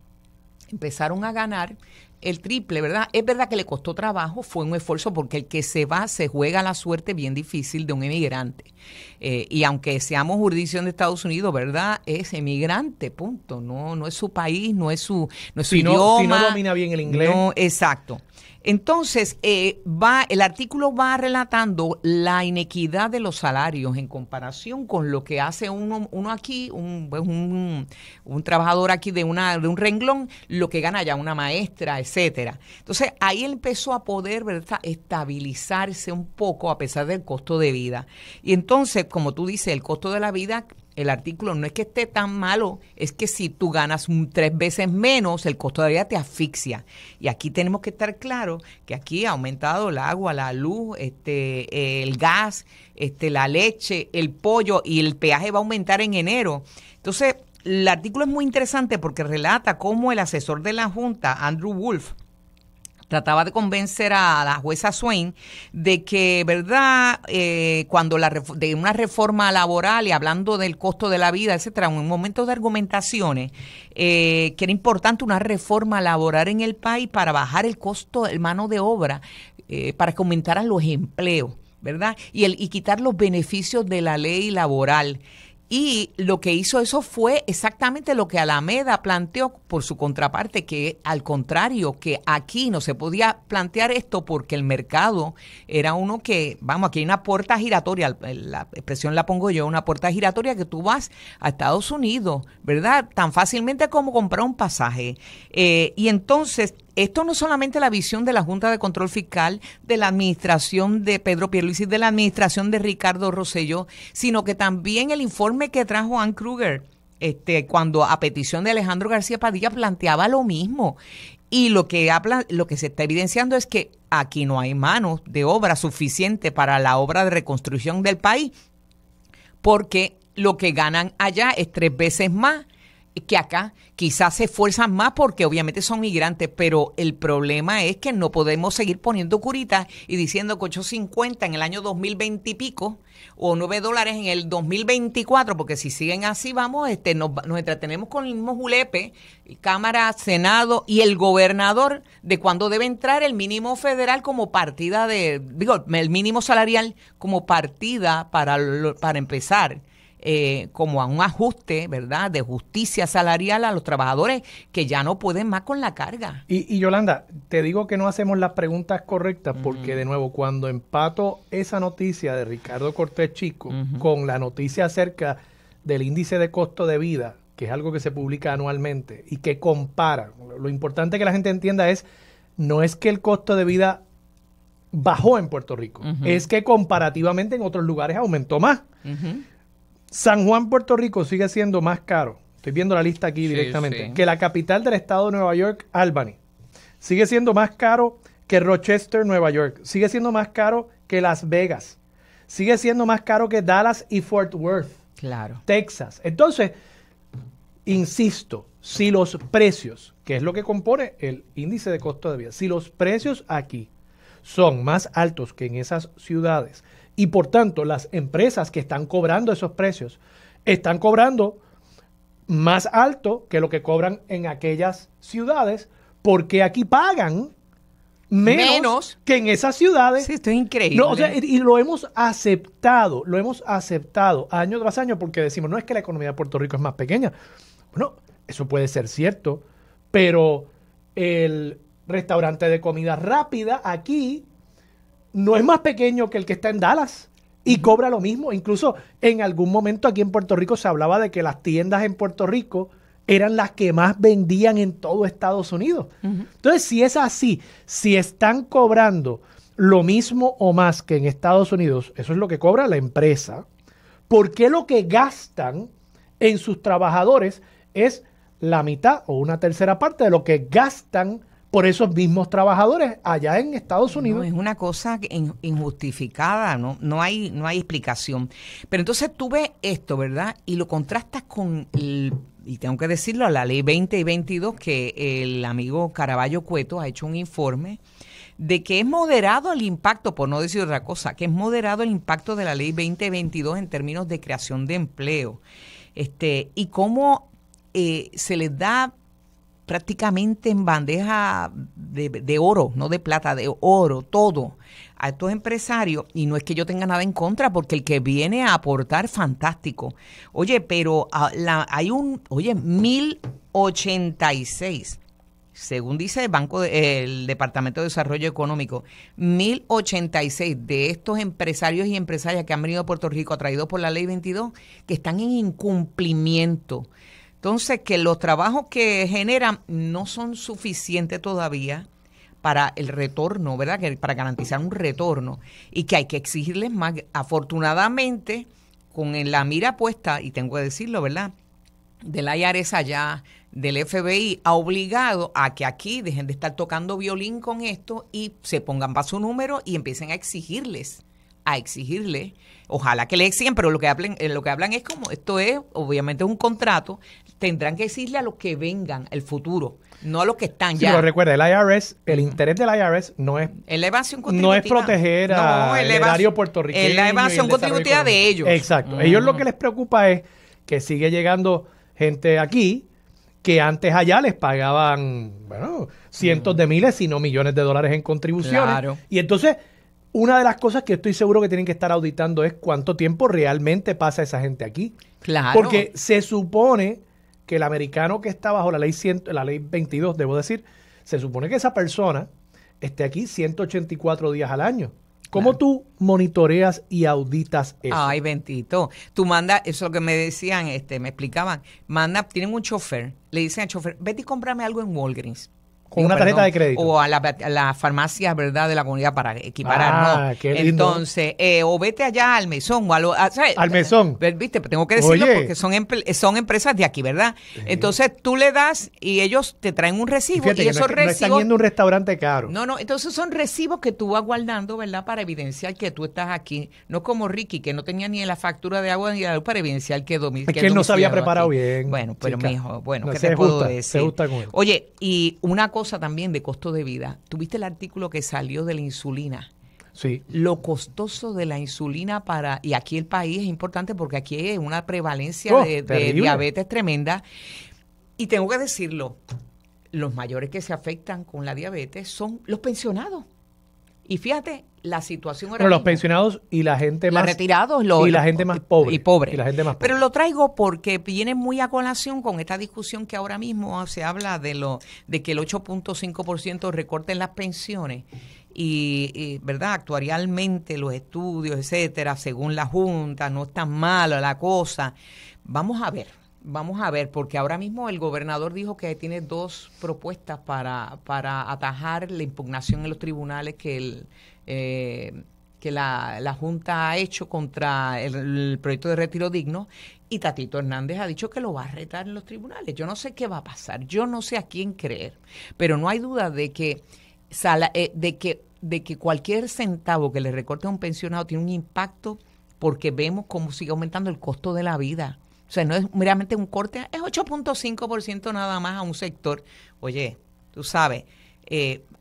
empezaron a ganar el triple, ¿verdad? Es verdad que le costó trabajo, fue un esfuerzo, porque el que se va se juega la suerte bien difícil de un emigrante. Y aunque seamos jurisdicción de Estados Unidos, ¿verdad? Es emigrante, punto. No es su país, no es su idioma. Si no domina bien el inglés. No, exacto. Entonces, el artículo va relatando la inequidad de los salarios en comparación con lo que hace uno aquí, un trabajador aquí de un renglón, lo que gana ya una maestra, etcétera. Entonces, ahí él empezó a poder, ¿verdad?, estabilizarse un poco a pesar del costo de vida. Y entonces, como tú dices, el costo de la vida, el artículo no es que esté tan malo, es que si tú ganas 3 veces menos, el costo de la vida te asfixia. Y aquí tenemos que estar claros que aquí ha aumentado el agua, la luz, el gas, la leche, el pollo, y el peaje va a aumentar en enero. Entonces, el artículo es muy interesante porque relata cómo el asesor de la Junta, Andrew Wolf, trataba de convencer a la jueza Swain de que, ¿verdad?, cuando de una reforma laboral, y hablando del costo de la vida, etcétera, en un momento de argumentaciones, que era importante una reforma laboral en el país para bajar el costo de mano de obra, para que aumentaran los empleos, ¿verdad?, y quitar los beneficios de la ley laboral. Y lo que hizo eso fue exactamente lo que Alameda planteó por su contraparte, que al contrario, que aquí no se podía plantear esto porque el mercado era uno que, aquí hay una puerta giratoria, la expresión la pongo yo, una puerta giratoria que tú vas a Estados Unidos, ¿verdad?, tan fácilmente como comprar un pasaje. Y entonces, esto no es solamente la visión de la Junta de Control Fiscal, de la administración de Pedro Pierluisi, de la administración de Ricardo Rosselló, sino que también el informe que trajo Ann Kruger, cuando a petición de Alejandro García Padilla planteaba lo mismo. Y lo que se está evidenciando es que aquí no hay manos de obra suficiente para la obra de reconstrucción del país, porque lo que ganan allá es 3 veces más que acá. Quizás se esfuerzan más porque obviamente son migrantes, pero el problema es que no podemos seguir poniendo curitas y diciendo que 8.50 en el año 2020 y pico o $9 en el 2024, porque si siguen así nos entretenemos con el mismo julepe, Cámara, Senado y el gobernador, de cuándo debe entrar el mínimo federal como partida el mínimo salarial como partida para empezar como a un ajuste, ¿verdad?, de justicia salarial a los trabajadores que ya no pueden más con la carga. Y Yolanda, te digo que no hacemos las preguntas correctas porque, de nuevo, cuando empato esa noticia de Ricardo Cortés Chico con la noticia acerca del índice de costo de vida, que es algo que se publica anualmente y que compara, lo importante que la gente entienda es, no es que el costo de vida bajó en Puerto Rico, es que comparativamente en otros lugares aumentó más. San Juan, Puerto Rico, sigue siendo más caro, estoy viendo la lista aquí directamente, que la capital del estado de Nueva York, Albany. Sigue siendo más caro que Rochester, Nueva York. Sigue siendo más caro que Las Vegas. Sigue siendo más caro que Dallas y Fort Worth, Texas. Entonces, insisto, si los precios, que es lo que compone el índice de costo de vida, si los precios aquí son más altos que en esas ciudades y por tanto las empresas que están cobrando esos precios están cobrando más alto que lo que cobran en aquellas ciudades, porque aquí pagan menos que en esas ciudades. Sí, esto es increíble. No, o sea, y lo hemos aceptado año tras año porque decimos, no es que la economía de Puerto Rico es más pequeña. Bueno, eso puede ser cierto, pero el restaurante de comida rápida aquí no es más pequeño que el que está en Dallas y cobra lo mismo. Incluso en algún momento aquí en Puerto Rico se hablaba de que las tiendas en Puerto Rico eran las que más vendían en todo Estados Unidos. Entonces, si es así, si están cobrando lo mismo o más que en Estados Unidos, eso es lo que cobra la empresa, ¿por qué lo que gastan en sus trabajadores es la mitad o una tercera parte de lo que gastan por esos mismos trabajadores allá en Estados Unidos? No, es una cosa injustificada, no hay explicación. Pero entonces tú ves esto, ¿verdad? Y lo contrastas con, y tengo que decirlo, la ley 20 y 22, que el amigo Caraballo Cueto ha hecho un informe de que es moderado el impacto, por no decir otra cosa, que es moderado el impacto de la ley 20 y 22 en términos de creación de empleo. Y cómo se les da prácticamente en bandeja de oro, no de plata, de oro, todo a estos empresarios, y no es que yo tenga nada en contra, porque el que viene a aportar, fantástico. Oye, pero hay 1086, según dice el Departamento de Desarrollo Económico, 1086 de estos empresarios y empresarias que han venido a Puerto Rico atraídos por la Ley 22, que están en incumplimiento. Entonces, que los trabajos que generan no son suficientes todavía para el retorno, ¿verdad? Que para garantizar un retorno, y que hay que exigirles más. Afortunadamente, con la mira puesta, y tengo que decirlo, ¿verdad?, del IRS allá, del FBI, ha obligado a que aquí dejen de estar tocando violín con esto y se pongan para su número y empiecen a exigirles. Ojalá que le exigen, pero lo que hablan es como, esto es, obviamente es un contrato, tendrán que exigirle a los que vengan, el futuro, no a los que están ya. Pero recuerda, el IRS, el interés del IRS no es, la evasión contributiva, no es proteger al erario puertorriqueño. Es la evasión contributiva de ellos. Exacto. Ellos lo que les preocupa es que sigue llegando gente aquí que antes allá les pagaban, cientos de miles, si no millones de dólares en contribuciones. Claro. Y entonces, una de las cosas que estoy seguro que tienen que estar auditando es cuánto tiempo realmente pasa esa gente aquí. Claro. Porque se supone que el americano que está bajo la ley 22, debo decir, se supone que esa persona esté aquí 184 días al año. ¿Cómo tú monitoreas y auditas eso? Ay, bendito. Tú mandas, eso es lo que me decían, me explicaban, tienen un chofer, le dicen al chofer, vete y cómprame algo en Walgreens. Con una tarjeta de crédito. O a la farmacia, ¿verdad?, de la comunidad para equiparar, qué lindo. Entonces, o vete allá al Mesón. Al Mesón. Viste, tengo que decirlo porque son empresas de aquí, ¿verdad? Sí. Entonces, tú le das y ellos te traen un recibo. Fíjate, y esos recibos... No están yendo a un restaurante caro. No, entonces son recibos que tú vas guardando, ¿verdad?, para evidenciar que tú estás aquí. No como Ricky, que no tenía ni la factura de agua ni la luz para evidenciar que Es que él no se había preparado aquí. bien. Bueno, pero mijo, no, ¿qué te puedo decir? Se gusta con él. Oye, y una cosa también de costo de vida. ¿Tuviste el artículo que salió de la insulina? Sí. Lo costoso de la insulina y aquí el país es importante porque aquí hay una prevalencia de diabetes tremenda. Y tengo que decirlo, los mayores que se afectan con la diabetes son los pensionados. Y fíjate, la situación Pero los pensionados y la gente más... Los retirados y la gente más pobre. Y pobre. Y la gente más pobre. Pero lo traigo porque viene muy a colación con esta discusión que ahora mismo se habla de que el 8.5% recorte en las pensiones. Y ¿verdad? Actuarialmente los estudios, etcétera, según la Junta, no es tan mala la cosa. Vamos a ver, porque ahora mismo el gobernador dijo que tiene 2 propuestas para atajar la impugnación en los tribunales que la Junta ha hecho contra el proyecto de retiro digno, y Tatito Hernández ha dicho que lo va a retar en los tribunales. Yo no sé qué va a pasar, yo no sé a quién creer, pero no hay duda de que cualquier centavo que le recorte a un pensionado tiene un impacto, porque vemos cómo sigue aumentando el costo de la vida. O sea, no es meramente un corte, es 8.5% nada más a un sector. Oye, tú sabes,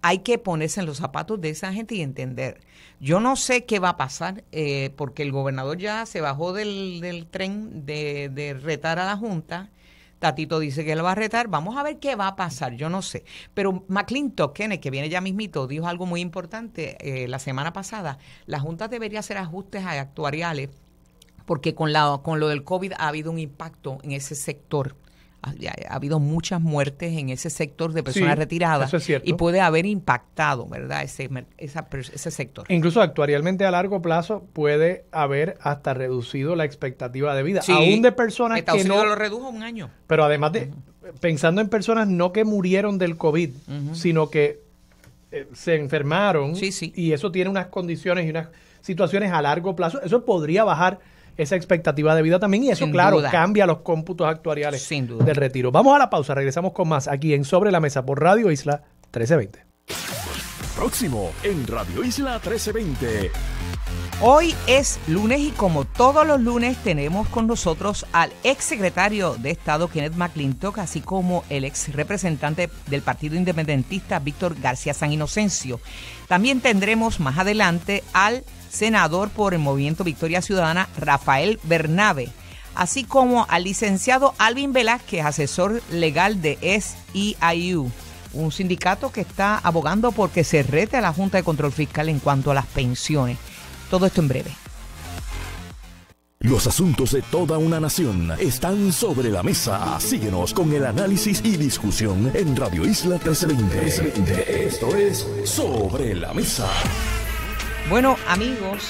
hay que ponerse en los zapatos de esa gente y entender. Yo no sé qué va a pasar, porque el gobernador ya se bajó del tren de retar a la Junta. Tatito dice que lo va a retar. Vamos a ver qué va a pasar, yo no sé. Pero McClintock, Kenneth, que viene ya mismito, dijo algo muy importante la semana pasada. La Junta debería hacer ajustes actuariales, porque con lo del COVID ha habido un impacto en ese sector. Ha habido muchas muertes en ese sector de personas retiradas. Eso es cierto. Y puede haber impactado, ¿verdad?, ese sector. Incluso actuarialmente a largo plazo puede haber hasta reducido la expectativa de vida. Sí, aún de personas Estados que Unidos no... lo redujo un año. Pero además de... Pensando en personas no que murieron del COVID, sino que se enfermaron. Sí. Y eso tiene unas condiciones y unas situaciones a largo plazo. Eso podría bajar esa expectativa de vida también, y eso, Sin claro, duda. cambia los cómputos actuariales Sin duda. del retiro. Vamos a la pausa, regresamos con más aquí en Sobre la Mesa por Radio Isla 1320. Próximo en Radio Isla 1320. Hoy es lunes y como todos los lunes tenemos con nosotros al exsecretario de Estado Kenneth McClintock, así como el ex representante del Partido Independentista Víctor García San Inocencio. También tendremos más adelante al senador por el Movimiento Victoria Ciudadana Rafael Bernabe, así como al licenciado Alvin Velázquez, asesor legal de SEIU, un sindicato que está abogando porque se rete a la Junta de Control Fiscal en cuanto a las pensiones. Todo esto en breve. Los asuntos de toda una nación están sobre la mesa. Síguenos con el análisis y discusión en Radio Isla 1320. Esto es Sobre la Mesa. Bueno, amigos,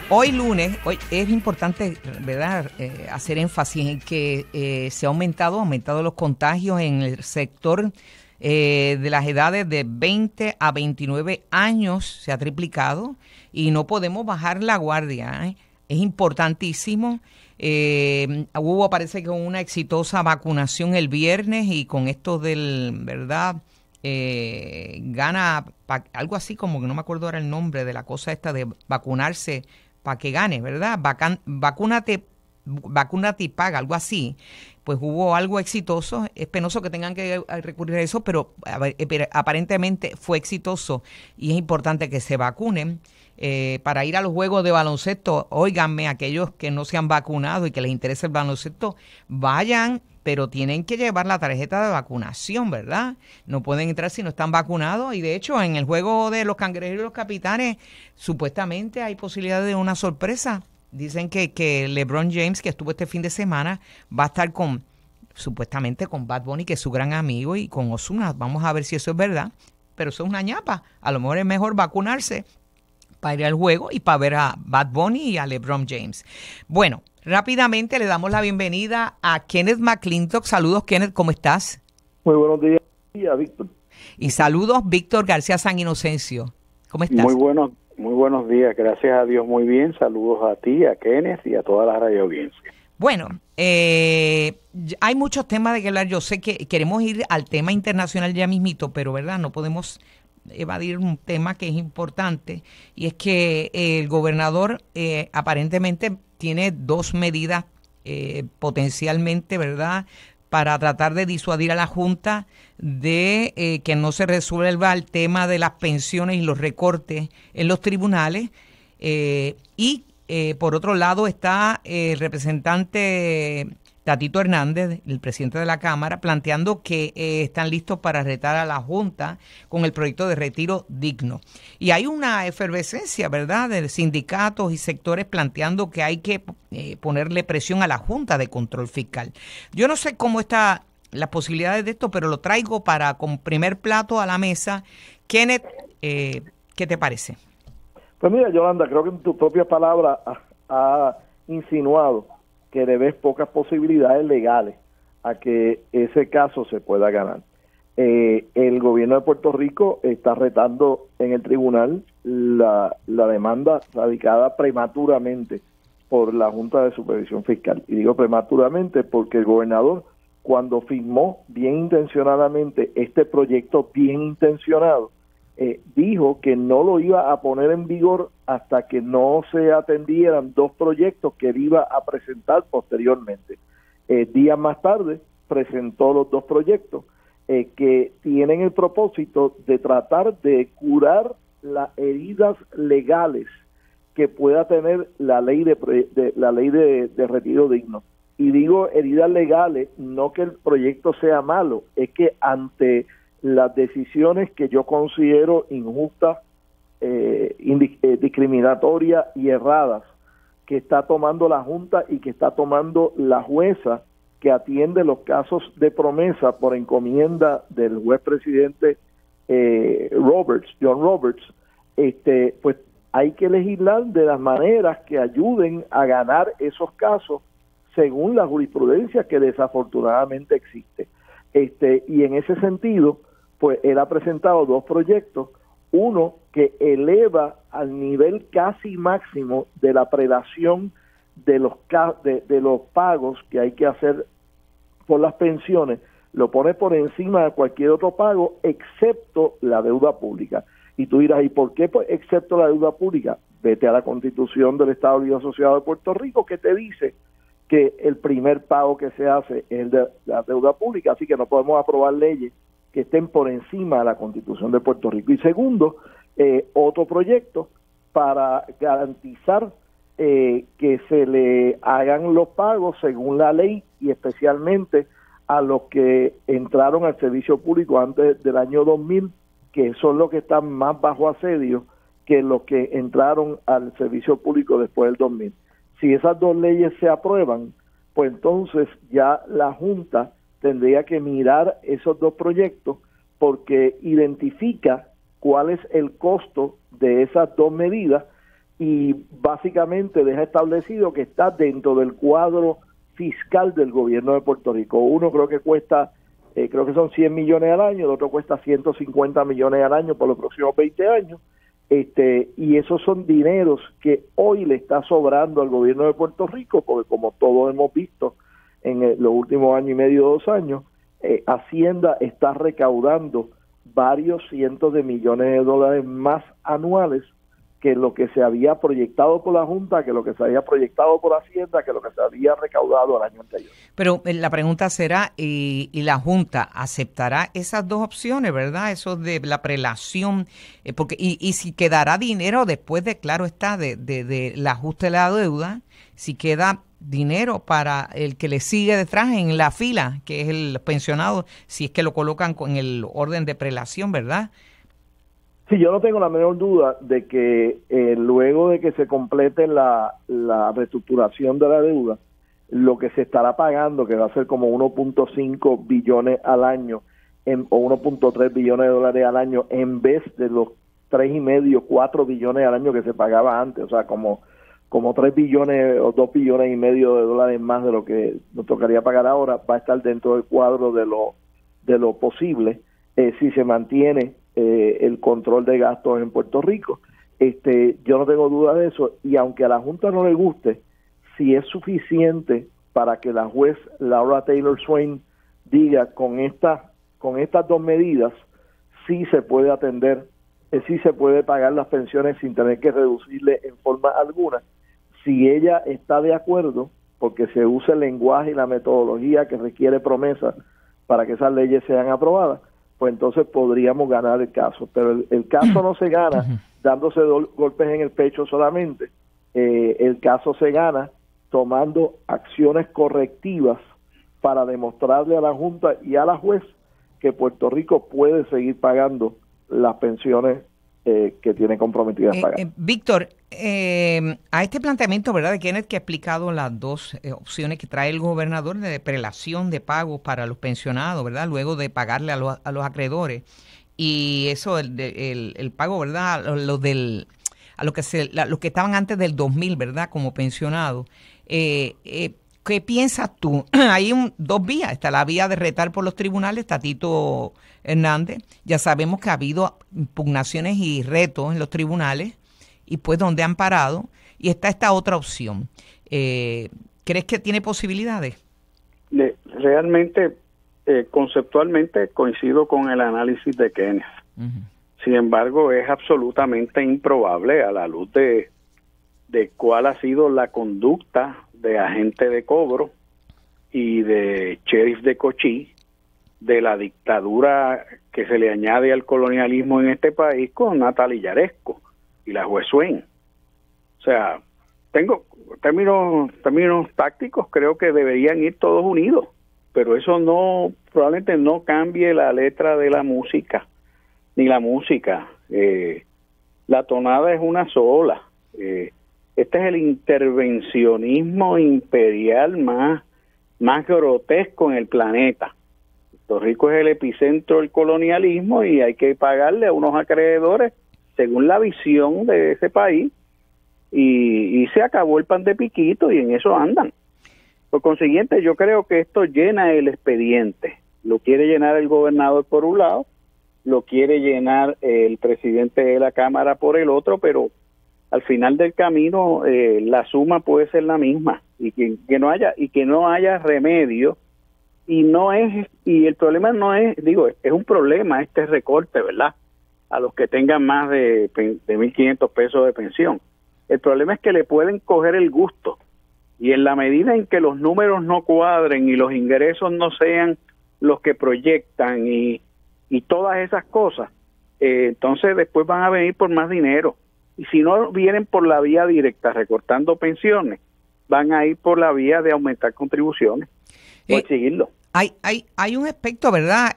hoy lunes, hoy es importante, ¿verdad?, hacer énfasis en que se han aumentado los contagios en el sector de las edades de 20 a 29 años, se ha triplicado y no podemos bajar la guardia, ¿eh? Es importantísimo. Parece que una exitosa vacunación el viernes, y con esto del, ¿verdad?, gana, algo así como que no me acuerdo ahora el nombre de la cosa esta de vacunarse para que gane, ¿verdad? Vacúnate y paga, algo así. Pues hubo algo exitoso. Es penoso que tengan que recurrir a eso, pero aparentemente fue exitoso, y es importante que se vacunen. Para ir a los juegos de baloncesto, óiganme, aquellos que no se han vacunado y que les interesa el baloncesto, vayan, pero tienen que llevar la tarjeta de vacunación, ¿verdad? No pueden entrar si no están vacunados. Y de hecho, en el juego de los Cangrejeros y los Capitanes, supuestamente hay posibilidad de una sorpresa. Dicen que LeBron James, que estuvo este fin de semana, va a estar supuestamente con Bad Bunny, que es su gran amigo, y con Ozuna. Vamos a ver si eso es verdad, pero eso es una ñapa. A lo mejor es mejor vacunarse para ir al juego y para ver a Bad Bunny y a LeBron James. Bueno, rápidamente le damos la bienvenida a Kenneth McClintock. Saludos, Kenneth, ¿cómo estás? Muy buenos días, Víctor. Y saludos, Víctor García San Inocencio. ¿Cómo estás? Muy buenos días, gracias a Dios, muy bien. Saludos a ti, a Kenneth y a toda la radio audiencia. Bueno, hay muchos temas de que hablar. Yo sé que queremos ir al tema internacional ya mismito, pero ¿verdad? No podemos evadir un tema que es importante, y es que el gobernador aparentemente tiene 2 medidas potencialmente, ¿verdad?, para tratar de disuadir a la Junta de que no se resuelva el tema de las pensiones y los recortes en los tribunales. Por otro lado está el representante Tatito Hernández, el presidente de la Cámara, planteando que están listos para retar a la Junta con el proyecto de retiro digno. Y hay una efervescencia, ¿verdad?, de sindicatos y sectores planteando que hay que ponerle presión a la Junta de Control Fiscal. Yo no sé cómo está las posibilidades de esto, pero lo traigo para con primer plato a la mesa. Kenneth, ¿qué te parece? Pues mira, Yolanda, creo que en tu propia palabra ha insinuado que le ves pocas posibilidades legales a que ese caso se pueda ganar. El gobierno de Puerto Rico está retando en el tribunal la demanda radicada prematuramente por la Junta de Supervisión Fiscal. Y digo prematuramente porque el gobernador, cuando firmó bien intencionadamente este proyecto bien intencionado, dijo que no lo iba a poner en vigor hasta que no se atendieran dos proyectos que él iba a presentar posteriormente. Días más tarde presentó los dos proyectos que tienen el propósito de tratar de curar las heridas legales que pueda tener la ley de retiro digno. Y digo heridas legales, no que el proyecto sea malo, es que ante las decisiones que yo considero injustas, discriminatorias y erradas que está tomando la Junta y que está tomando la jueza que atiende los casos de promesa por encomienda del juez presidente John Roberts, pues hay que legislar de las maneras que ayuden a ganar esos casos según la jurisprudencia que desafortunadamente existe. Y en ese sentido, pues él ha presentado dos proyectos, uno que eleva al nivel casi máximo de la prelación de los pagos que hay que hacer por las pensiones, lo pone por encima de cualquier otro pago excepto la deuda pública. Y tú dirás, ¿y por qué pues, excepto la deuda pública? Vete a la Constitución del Estado Libre Asociado de Puerto Rico que te dice que el primer pago que se hace es el de la deuda pública, así que no podemos aprobar leyes que estén por encima de la Constitución de Puerto Rico. Y segundo, otro proyecto para garantizar que se le hagan los pagos según la ley y especialmente a los que entraron al servicio público antes del año 2000, que son los que están más bajo asedio que los que entraron al servicio público después del 2000. Si esas dos leyes se aprueban, pues entonces ya la Junta tendría que mirar esos dos proyectos porque identifica cuál es el costo de esas dos medidas y básicamente deja establecido que está dentro del cuadro fiscal del gobierno de Puerto Rico. Uno creo que cuesta, creo que son 100 millones al año, el otro cuesta 150 millones al año por los próximos 20 años, y esos son dineros que hoy le está sobrando al gobierno de Puerto Rico, porque como todos hemos visto en los últimos año y medio, 2 años, Hacienda está recaudando varios cientos de millones de dólares más anuales que lo que se había proyectado por la Junta, que lo que se había proyectado por Hacienda, que lo que se había recaudado el año anterior. Pero la pregunta será, ¿y la Junta aceptará esas dos opciones, verdad? Eso de la prelación, porque y si quedará dinero después de, claro está, del ajuste de la deuda, si queda dinero para el que le sigue detrás en la fila, que es el pensionado, si es que lo colocan con el orden de prelación, ¿verdad? Sí, yo no tengo la menor duda de que luego de que se complete la reestructuración de la deuda, lo que se estará pagando, que va a ser como 1.5 billones al año o 1.3 billones de dólares al año, en vez de los 3.5, 4 billones al año que se pagaba antes, o sea, como 3 billones o 2 billones y medio de dólares más de lo que nos tocaría pagar ahora, va a estar dentro del cuadro de lo posible si se mantiene el control de gastos en Puerto Rico. Yo no tengo duda de eso, y aunque a la Junta no le guste, si es suficiente para que la juez Laura Taylor Swain diga con estas dos medidas sí se puede atender, sí se puede pagar las pensiones sin tener que reducirle en forma alguna, si ella está de acuerdo, porque se usa el lenguaje y la metodología que requiere promesa para que esas leyes sean aprobadas, pues entonces podríamos ganar el caso. Pero el caso no se gana dándose golpes en el pecho solamente. El caso se gana tomando acciones correctivas para demostrarle a la Junta y a la juez que Puerto Rico puede seguir pagando las pensiones que tiene comprometidas a pagar. Víctor, a este planteamiento, ¿verdad?, de Kenneth, que ha explicado las dos opciones que trae el gobernador de prelación de pagos para los pensionados, ¿verdad?, luego de pagarle a los acreedores, y eso, el pago, ¿verdad?, a los que estaban antes del 2000, ¿verdad?, como pensionados. ¿Qué piensas tú? Hay dos vías. Está la vía de retar por los tribunales, está Tito Hernández. Ya sabemos que ha habido impugnaciones y retos en los tribunales y pues donde han parado. Y está esta otra opción. ¿Crees que tiene posibilidades? Realmente, conceptualmente, coincido con el análisis de Kenneth. Uh-huh. Sin embargo, es absolutamente improbable a la luz de cuál ha sido la conducta de agente de cobro y de sheriff de Cochí, de la dictadura que se le añade al colonialismo en este país con Natalia Yaresco y la juez Swain. O sea, tengo términos tácticos, creo que deberían ir todos unidos, pero eso probablemente no cambie la letra de la música, ni la música. La tonada es una sola. Este es el intervencionismo imperial más grotesco en el planeta. Puerto Rico es el epicentro del colonialismo y hay que pagarle a unos acreedores según la visión de ese país y se acabó el pan de piquito y en eso andan. Por consiguiente, yo creo que esto llena el expediente. Lo quiere llenar el gobernador por un lado, lo quiere llenar el presidente de la Cámara por el otro, pero al final del camino la suma puede ser la misma y que no haya remedio y el problema no es, es un problema este recorte, ¿verdad?, a los que tengan más de 1.500 pesos de pensión. El problema es que le pueden coger el gusto y en la medida en que los números no cuadren y los ingresos no sean los que proyectan y todas esas cosas, entonces después van a venir por más dinero. Y si no vienen por la vía directa recortando pensiones, van a ir por la vía de aumentar contribuciones o exigirlo. Hay un aspecto, ¿verdad?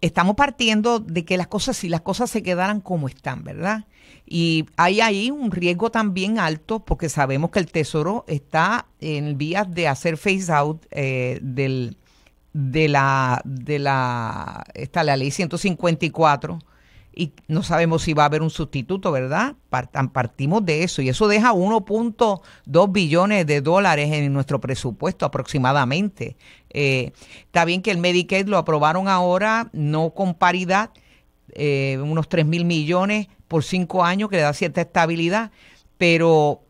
Estamos partiendo de que las cosas se quedaran como están, ¿verdad? Y hay ahí un riesgo también alto porque sabemos que el Tesoro está en vías de hacer phase out de la ley 154 y no sabemos si va a haber un sustituto, ¿verdad? Partimos de eso y eso deja 1.2 billones de dólares en nuestro presupuesto aproximadamente. Está bien que el Medicaid lo aprobaron ahora, no con paridad, unos 3,000 millones por 5 años que le da cierta estabilidad, pero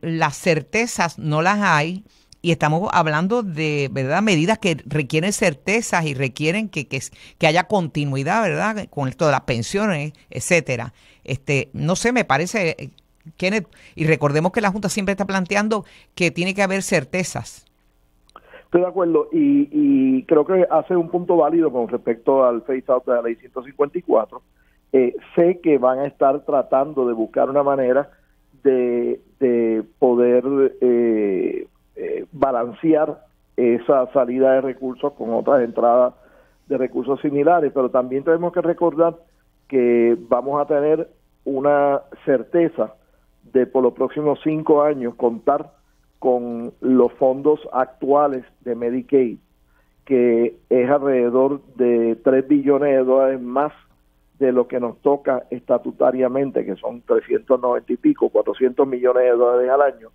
las certezas no las hay. Y estamos hablando de, ¿verdad?, medidas que requieren certezas y requieren que haya continuidad, ¿verdad?, con esto de las pensiones, etcétera. No sé, me parece, Kenneth, y recordemos que la Junta siempre está planteando que tiene que haber certezas. Estoy de acuerdo y creo que hace un punto válido con respecto al phase out de la ley 154. Sé que van a estar tratando de buscar una manera de poder balancear esa salida de recursos con otras entradas de recursos similares, pero también tenemos que recordar que vamos a tener una certeza de por los próximos 5 años contar con los fondos actuales de Medicaid, que es alrededor de 3 billones de dólares más de lo que nos toca estatutariamente, que son 390 y pico, 400 millones de dólares al año.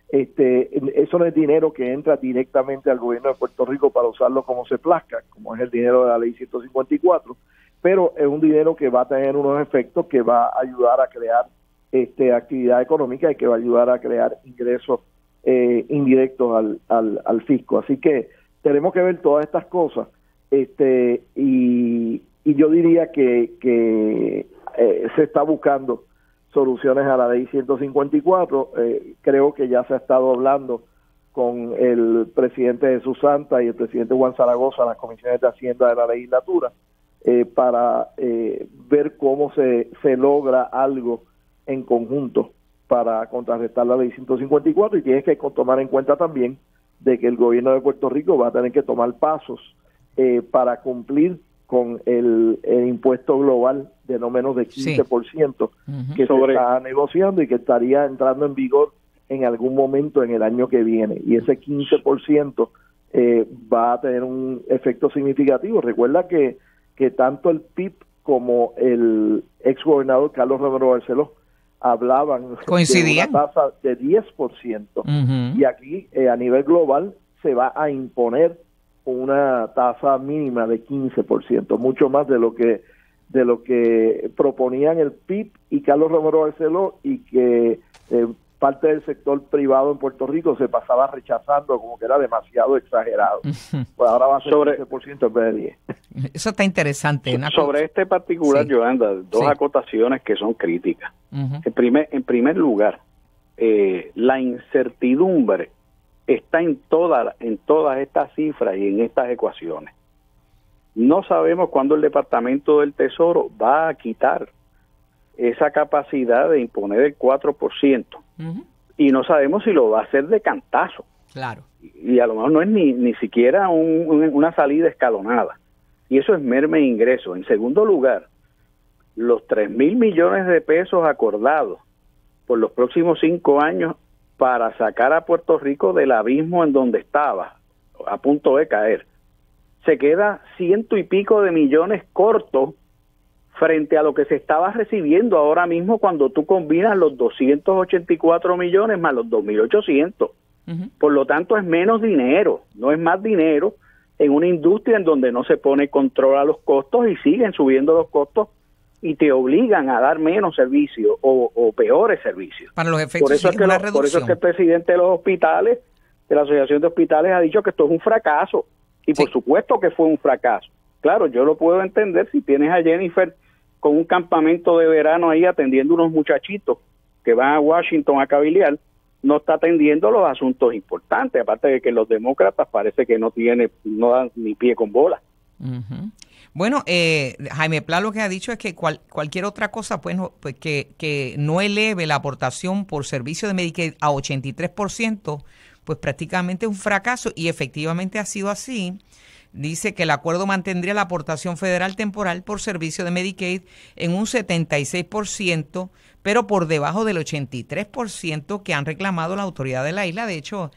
Eso no es dinero que entra directamente al gobierno de Puerto Rico para usarlo como se plazca, como es el dinero de la ley 154, pero es un dinero que va a tener unos efectos que va a ayudar a crear actividad económica y que va a ayudar a crear ingresos indirectos al fisco. Así que tenemos que ver todas estas cosas y yo diría que se está buscando soluciones a la ley 154. Creo que ya se ha estado hablando con el presidente Jesús Santa y el presidente Juan Zaragoza en las comisiones de Hacienda de la legislatura para ver cómo se logra algo en conjunto para contrarrestar la ley 154 y tienes que tomar en cuenta también de que el gobierno de Puerto Rico va a tener que tomar pasos para cumplir con el impuesto global de no menos de 15% que se está negociando y que estaría entrando en vigor en algún momento en el año que viene. Y ese 15% va a tener un efecto significativo. Recuerda que tanto el PIB como el ex gobernador Carlos Romero Barceló hablaban ¿coincidían? de una tasa de 10%. Y aquí a nivel global se va a imponer una tasa mínima de 15%, mucho más de lo que proponían el PIB y Carlos Romero Barceló, y que parte del sector privado en Puerto Rico se pasaba rechazando como que era demasiado exagerado. Pues ahora va a ser 15% en vez de 10. Eso está interesante. Sobre este particular, Yolanda, dos acotaciones que son críticas. En primer lugar, la incertidumbre está en todas estas cifras y en estas ecuaciones. No sabemos cuándo el Departamento del Tesoro va a quitar esa capacidad de imponer el 4%. Y no sabemos si lo va a hacer de cantazo. Claro. Y a lo mejor no es ni siquiera una salida escalonada. Y eso es merma de ingresos. En segundo lugar, los 3,000 millones de pesos acordados por los próximos 5 años para sacar a Puerto Rico del abismo en donde estaba, a punto de caer, se queda 100 y pico de millones cortos frente a lo que se estaba recibiendo ahora mismo cuando tú combinas los 284 millones más los 2.800. Por lo tanto, es menos dinero, no es más dinero en una industria en donde no se pone control a los costos y siguen subiendo los costos y te obligan a dar menos servicios o peores servicios. Para los efectos, por eso es que el presidente de los hospitales, de la Asociación de Hospitales, ha dicho que esto es un fracaso. Y por supuesto que fue un fracaso. Claro, yo lo puedo entender si tienes a Jennifer con un campamento de verano ahí atendiendo unos muchachitos que van a Washington a cabildear, no está atendiendo los asuntos importantes, aparte de que los demócratas parece que no dan ni pie con bola. Bueno, Jaime Pla lo que ha dicho es que cualquier otra cosa pues que no eleve la aportación por servicio de Medicaid a 83%, pues prácticamente es un fracaso, y efectivamente ha sido así. Dice que el acuerdo mantendría la aportación federal temporal por servicio de Medicaid en un 76%, pero por debajo del 83% que han reclamado la autoridad de la isla. De hecho,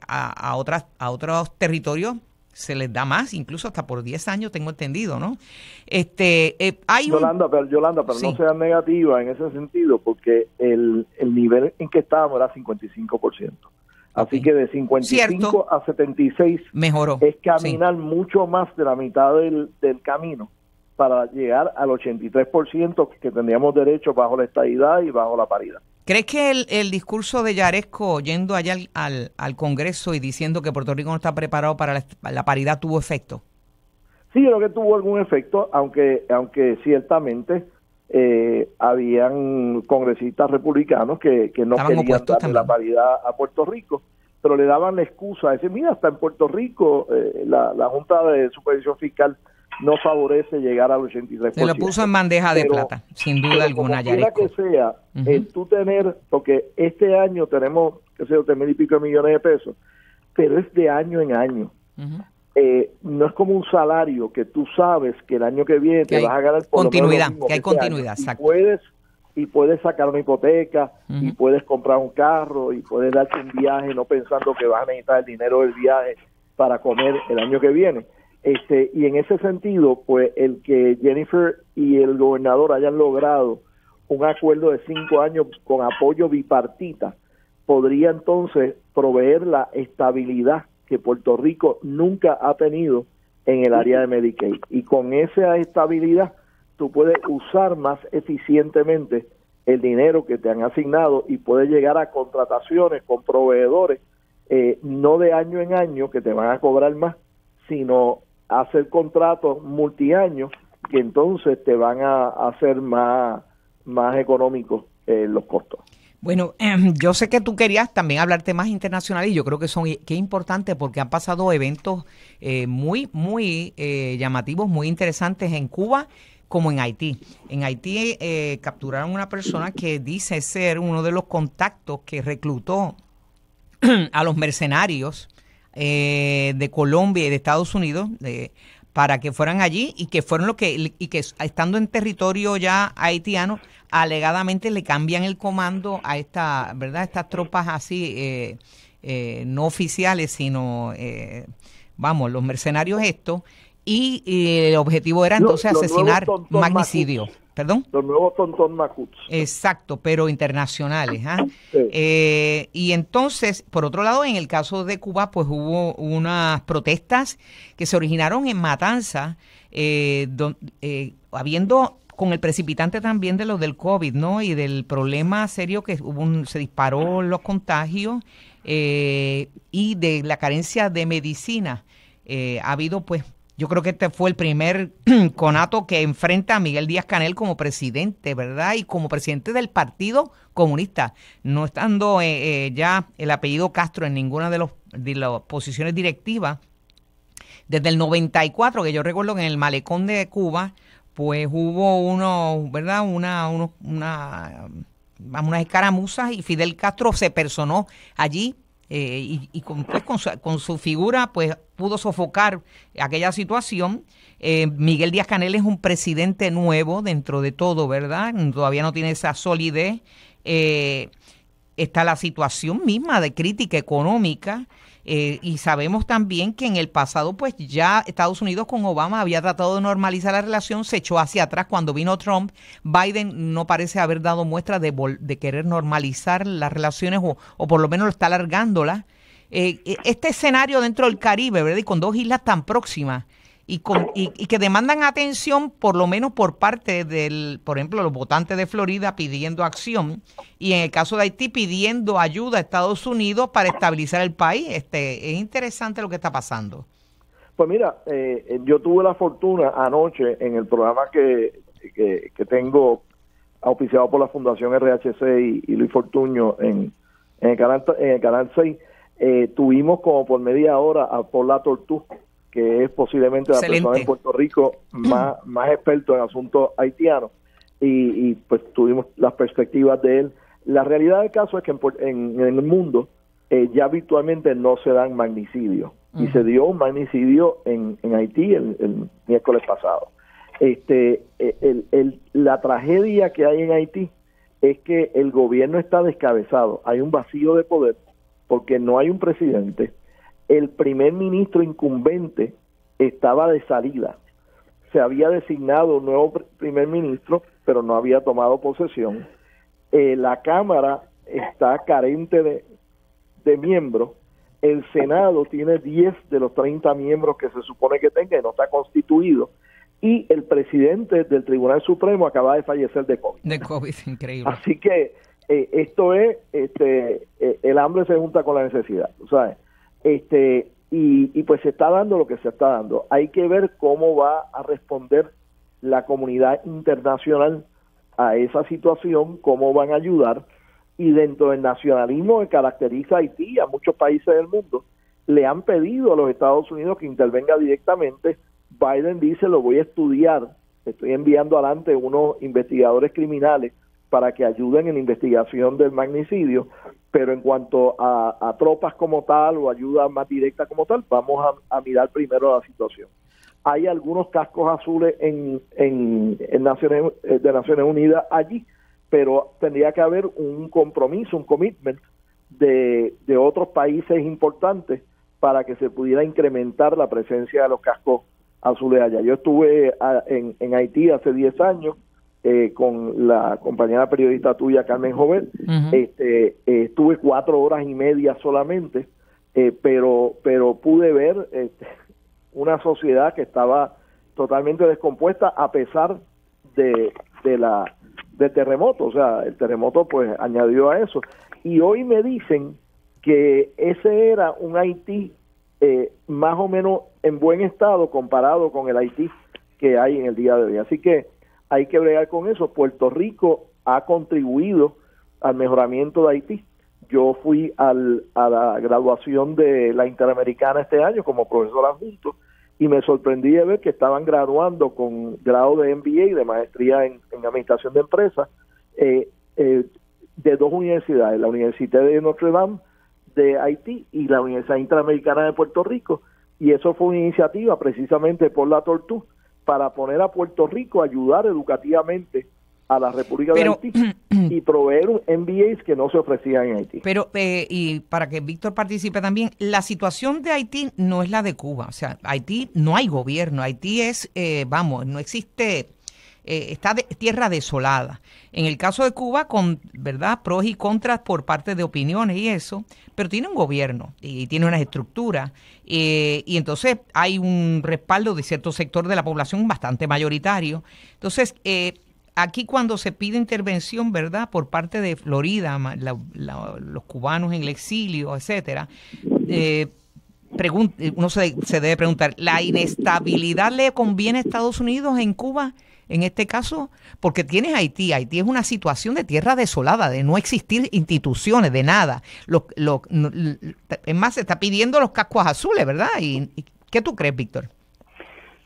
a otros territorios se les da más, incluso hasta por 10 años, tengo entendido, ¿no? Yolanda, pero sí, no seas negativa en ese sentido, porque el nivel en que estábamos era 55%. Así que de 55 a 76 mejoró. Es caminar mucho más de la mitad del camino para llegar al 83% que tendríamos derecho bajo la estadidad y bajo la paridad. ¿Crees que el discurso de Yaresco yendo allá al Congreso y diciendo que Puerto Rico no está preparado para la paridad tuvo efecto? Sí, creo que tuvo algún efecto, aunque ciertamente habían congresistas republicanos que no querían darle la paridad a Puerto Rico, pero le daban la excusa de decir, mira, hasta en Puerto Rico la Junta de Supervisión Fiscal no favorece llegar al 83%. Se lo puso en bandeja de plata, sin duda alguna, Yaresco. Que sea, tú tener, porque este año tenemos, 3,000 y pico de millones de pesos, pero es de año en año. No es como un salario que tú sabes que el año que viene te vas a ganar por continuidad, lo menos que hay continuidad, exacto. Y puedes sacar una hipoteca, y puedes comprar un carro, y puedes darte un viaje no pensando que vas a necesitar el dinero del viaje para comer el año que viene. Y en ese sentido, pues el que Jennifer y el gobernador hayan logrado un acuerdo de 5 años con apoyo bipartita, podría entonces proveer la estabilidad que Puerto Rico nunca ha tenido en el área de Medicaid. Y con esa estabilidad, tú puedes usar más eficientemente el dinero que te han asignado y puedes llegar a contrataciones con proveedores, no de año en año que te van a cobrar más, sino hacer contratos multiaños que entonces te van a hacer más económicos los costos. Bueno, yo sé que tú querías también hablar temas internacionales y yo creo que que es importante porque han pasado eventos muy llamativos, muy interesantes en Cuba como en Haití. En Haití capturaron una persona que dice ser uno de los contactos que reclutó a los mercenarios de Colombia y de Estados Unidos para que fueran allí y que fueron y que estando en territorio ya haitiano, alegadamente le cambian el comando a estas tropas así no oficiales, sino los mercenarios estos, y el objetivo era entonces asesinar, magnicidio. ¿Perdón? Los nuevos Tonton Macuts. Exacto, pero internacionales. Sí. Y entonces, por otro lado, en el caso de Cuba, pues hubo unas protestas que se originaron en Matanzas, habiendo con el precipitante también de lo del COVID, ¿no? Y del problema serio que se disparó los contagios y de la carencia de medicina. Ha habido, pues, yo creo que este fue el primer conato que enfrenta a Miguel Díaz-Canel como presidente, ¿verdad? Y como presidente del Partido Comunista, no estando ya el apellido Castro en ninguna de las posiciones directivas. Desde el 94, que yo recuerdo que en el malecón de Cuba, pues hubo unas escaramuzas y Fidel Castro se personó allí. Y con su figura pues pudo sofocar aquella situación. Miguel Díaz-Canel es un presidente nuevo dentro de todo, ¿verdad? Todavía no tiene esa solidez. Está la situación misma de crítica económica y sabemos también que en el pasado pues ya Estados Unidos con Obama había tratado de normalizar la relación, se echó hacia atrás cuando vino Trump. Biden no parece haber dado muestra de querer normalizar las relaciones o por lo menos está alargándolas. Este escenario dentro del Caribe, ¿verdad? Y con dos islas tan próximas y que demandan atención, por lo menos por parte por ejemplo, los votantes de Florida pidiendo acción y en el caso de Haití pidiendo ayuda a Estados Unidos para estabilizar el país. Es interesante lo que está pasando. Pues mira, yo tuve la fortuna anoche en el programa que tengo auspiciado por la Fundación RHC y Luis Fortuño en el canal 6, tuvimos como por media hora a Paula Tortú, que es posiblemente la persona en Puerto Rico más experto en asuntos haitianos, y pues tuvimos las perspectivas de él. La realidad del caso es que en el mundo ya virtualmente no se dan magnicidios, y se dio un magnicidio en Haití el miércoles pasado. La tragedia que hay en Haití es que el gobierno está descabezado, hay un vacío de poder porque no hay un presidente. El primer ministro incumbente estaba de salida. Se había designado un nuevo primer ministro, pero no había tomado posesión. La Cámara está carente de miembros. El Senado tiene 10 de los 30 miembros que se supone que tenga y no está constituido. Y el presidente del Tribunal Supremo acaba de fallecer de COVID. De COVID, increíble. Así que esto es, el hambre se junta con la necesidad, ¿sabes? Y pues se está dando lo que se está dando. Hay que ver cómo va a responder la comunidad internacional a esa situación, cómo van a ayudar, y dentro del nacionalismo que caracteriza a Haití y a muchos países del mundo, le han pedido a los Estados Unidos que intervenga directamente. Biden dice, lo voy a estudiar, estoy enviando adelante unos investigadores criminales para que ayuden en la investigación del magnicidio, pero en cuanto a tropas como tal o ayuda más directa como tal, vamos a mirar primero la situación. Hay algunos cascos azules en Naciones Unidas allí, pero tendría que haber un compromiso, un commitment de otros países importantes para que se pudiera incrementar la presencia de los cascos azules allá. Yo estuve en Haití hace 10 años, con la compañera periodista tuya, Carmen Jovel. Estuve 4 horas y media solamente, pero pude ver una sociedad que estaba totalmente descompuesta a pesar del terremoto. O sea, el terremoto pues añadió a eso. Y hoy me dicen que ese era un Haití más o menos en buen estado comparado con el Haití que hay en el día de hoy. Así que hay que bregar con eso. Puerto Rico ha contribuido al mejoramiento de Haití. Yo fui a la graduación de la Interamericana este año como profesor adjunto y me sorprendí de ver que estaban graduando con grado de MBA, de maestría en Administración de Empresas, de 2 universidades, la Universidad de Notre Dame de Haití y la Universidad Interamericana de Puerto Rico, y eso fue una iniciativa precisamente por la Tortú para poner a Puerto Rico a ayudar educativamente a la República de Haití y proveer MBAs que no se ofrecían en Haití. Pero, y para que Víctor participe también, la situación de Haití no es la de Cuba. O sea, Haití no hay gobierno. Haití es, no existe, está tierra desolada. En el caso de Cuba, con, ¿verdad?, pros y contras por parte de opiniones y eso, pero tiene un gobierno y tiene unas estructuras. Y entonces hay un respaldo de cierto sector de la población bastante mayoritario. Entonces, aquí cuando se pide intervención, ¿verdad?, por parte de Florida, los cubanos en el exilio, etcétera, uno se debe preguntar, ¿la inestabilidad le conviene a Estados Unidos en Cuba en este caso? Porque tienes Haití. Haití es una situación de tierra desolada, de no existir instituciones, de nada. Es más, se está pidiendo los cascos azules, ¿verdad? ¿Y qué tú crees, Víctor?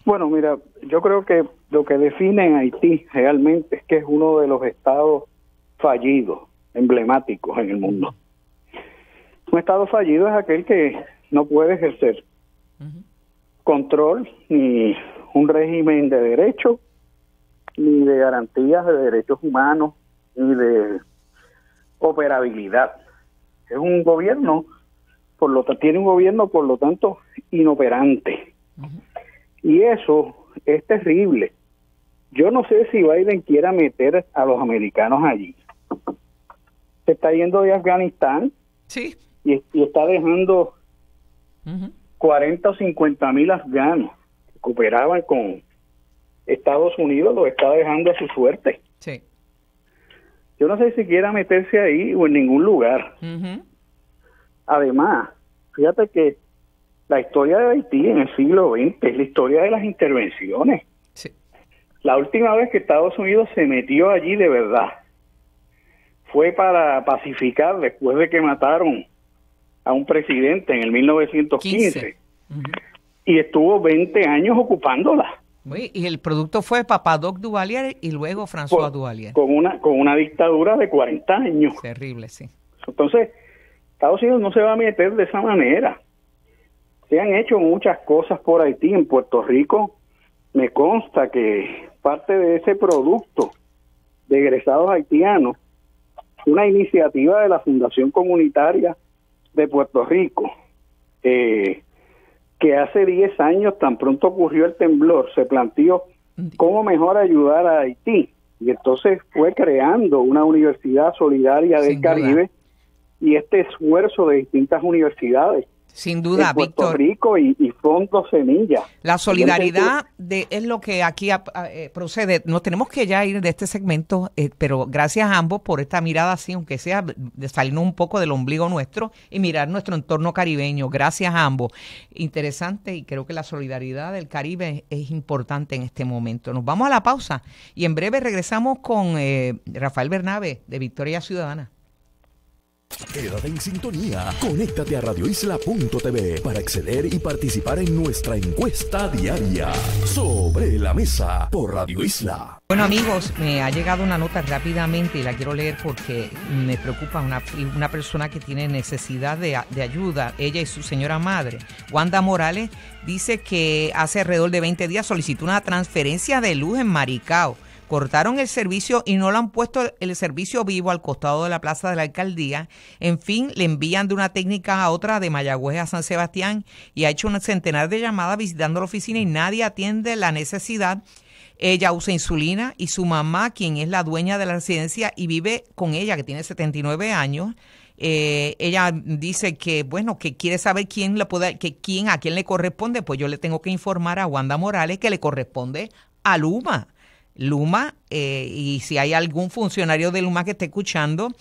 Bueno, mira, yo creo que lo que define a Haití realmente es que es uno de los estados fallidos, emblemáticos en el mundo. Un estado fallido es aquel que no puede ejercer control ni un régimen de derecho, ni de garantías de derechos humanos, ni de operabilidad. Es un gobierno, tiene un gobierno, por lo tanto, inoperante. Y eso es terrible. Yo no sé si Biden quiera meter a los americanos allí. Se está yendo de Afganistán, sí, y está dejando 40 o 50 mil afganos que cooperaban con Estados Unidos, los está dejando a su suerte. Sí. Yo no sé si quiera meterse ahí o en ningún lugar. Además, fíjate que la historia de Haití en el siglo XX es la historia de las intervenciones. Sí. La última vez que Estados Unidos se metió allí de verdad fue para pacificar después de que mataron a un presidente en el 1915. Y estuvo 20 años ocupándola. Y el producto fue Papadoc Duvalier y luego François Duvalier. Con una dictadura de 40 años. Terrible, sí. Entonces, Estados Unidos no se va a meter de esa manera. Se han hecho muchas cosas por Haití. En Puerto Rico me consta que parte de ese producto de egresados haitianos, una iniciativa de la Fundación Comunitaria de Puerto Rico, que hace 10 años, tan pronto ocurrió el temblor, se planteó cómo mejor ayudar a Haití. Y entonces fue creando una universidad solidaria del Caribe y este esfuerzo de distintas universidades. Sin duda, Puerto Víctor. Rico y Fondo Semilla. La solidaridad es lo que aquí procede. Nos tenemos que ya ir de este segmento, pero gracias a ambos por esta mirada así, aunque sea de salirnos un poco del ombligo nuestro y mirar nuestro entorno caribeño. Gracias a ambos. Interesante, y creo que la solidaridad del Caribe es importante en este momento. Nos vamos a la pausa y en breve regresamos con Rafael Bernabe de Victoria Ciudadana. Quédate en sintonía. Conéctate a radioisla.tv para acceder y participar en nuestra encuesta diaria. Sobre la mesa por Radio Isla. Bueno, amigos, me ha llegado una nota rápidamente y la quiero leer porque me preocupa una persona que tiene necesidad de ayuda, ella y su señora madre. Wanda Morales dice que hace alrededor de 20 días solicitó una transferencia de luz en Maricao. Cortaron el servicio y no le han puesto el servicio vivo al costado de la plaza de la alcaldía. En fin, le envían de una técnica a otra, de Mayagüez a San Sebastián, y ha hecho un centenar de llamadas visitando la oficina y nadie atiende la necesidad. Ella usa insulina y su mamá, quien es la dueña de la residencia y vive con ella, que tiene 79 años, ella dice que, bueno, que quiere saber a quién le corresponde. Pues yo le tengo que informar a Wanda Morales que le corresponde a Luma, y si hay algún funcionario de Luma que esté escuchando,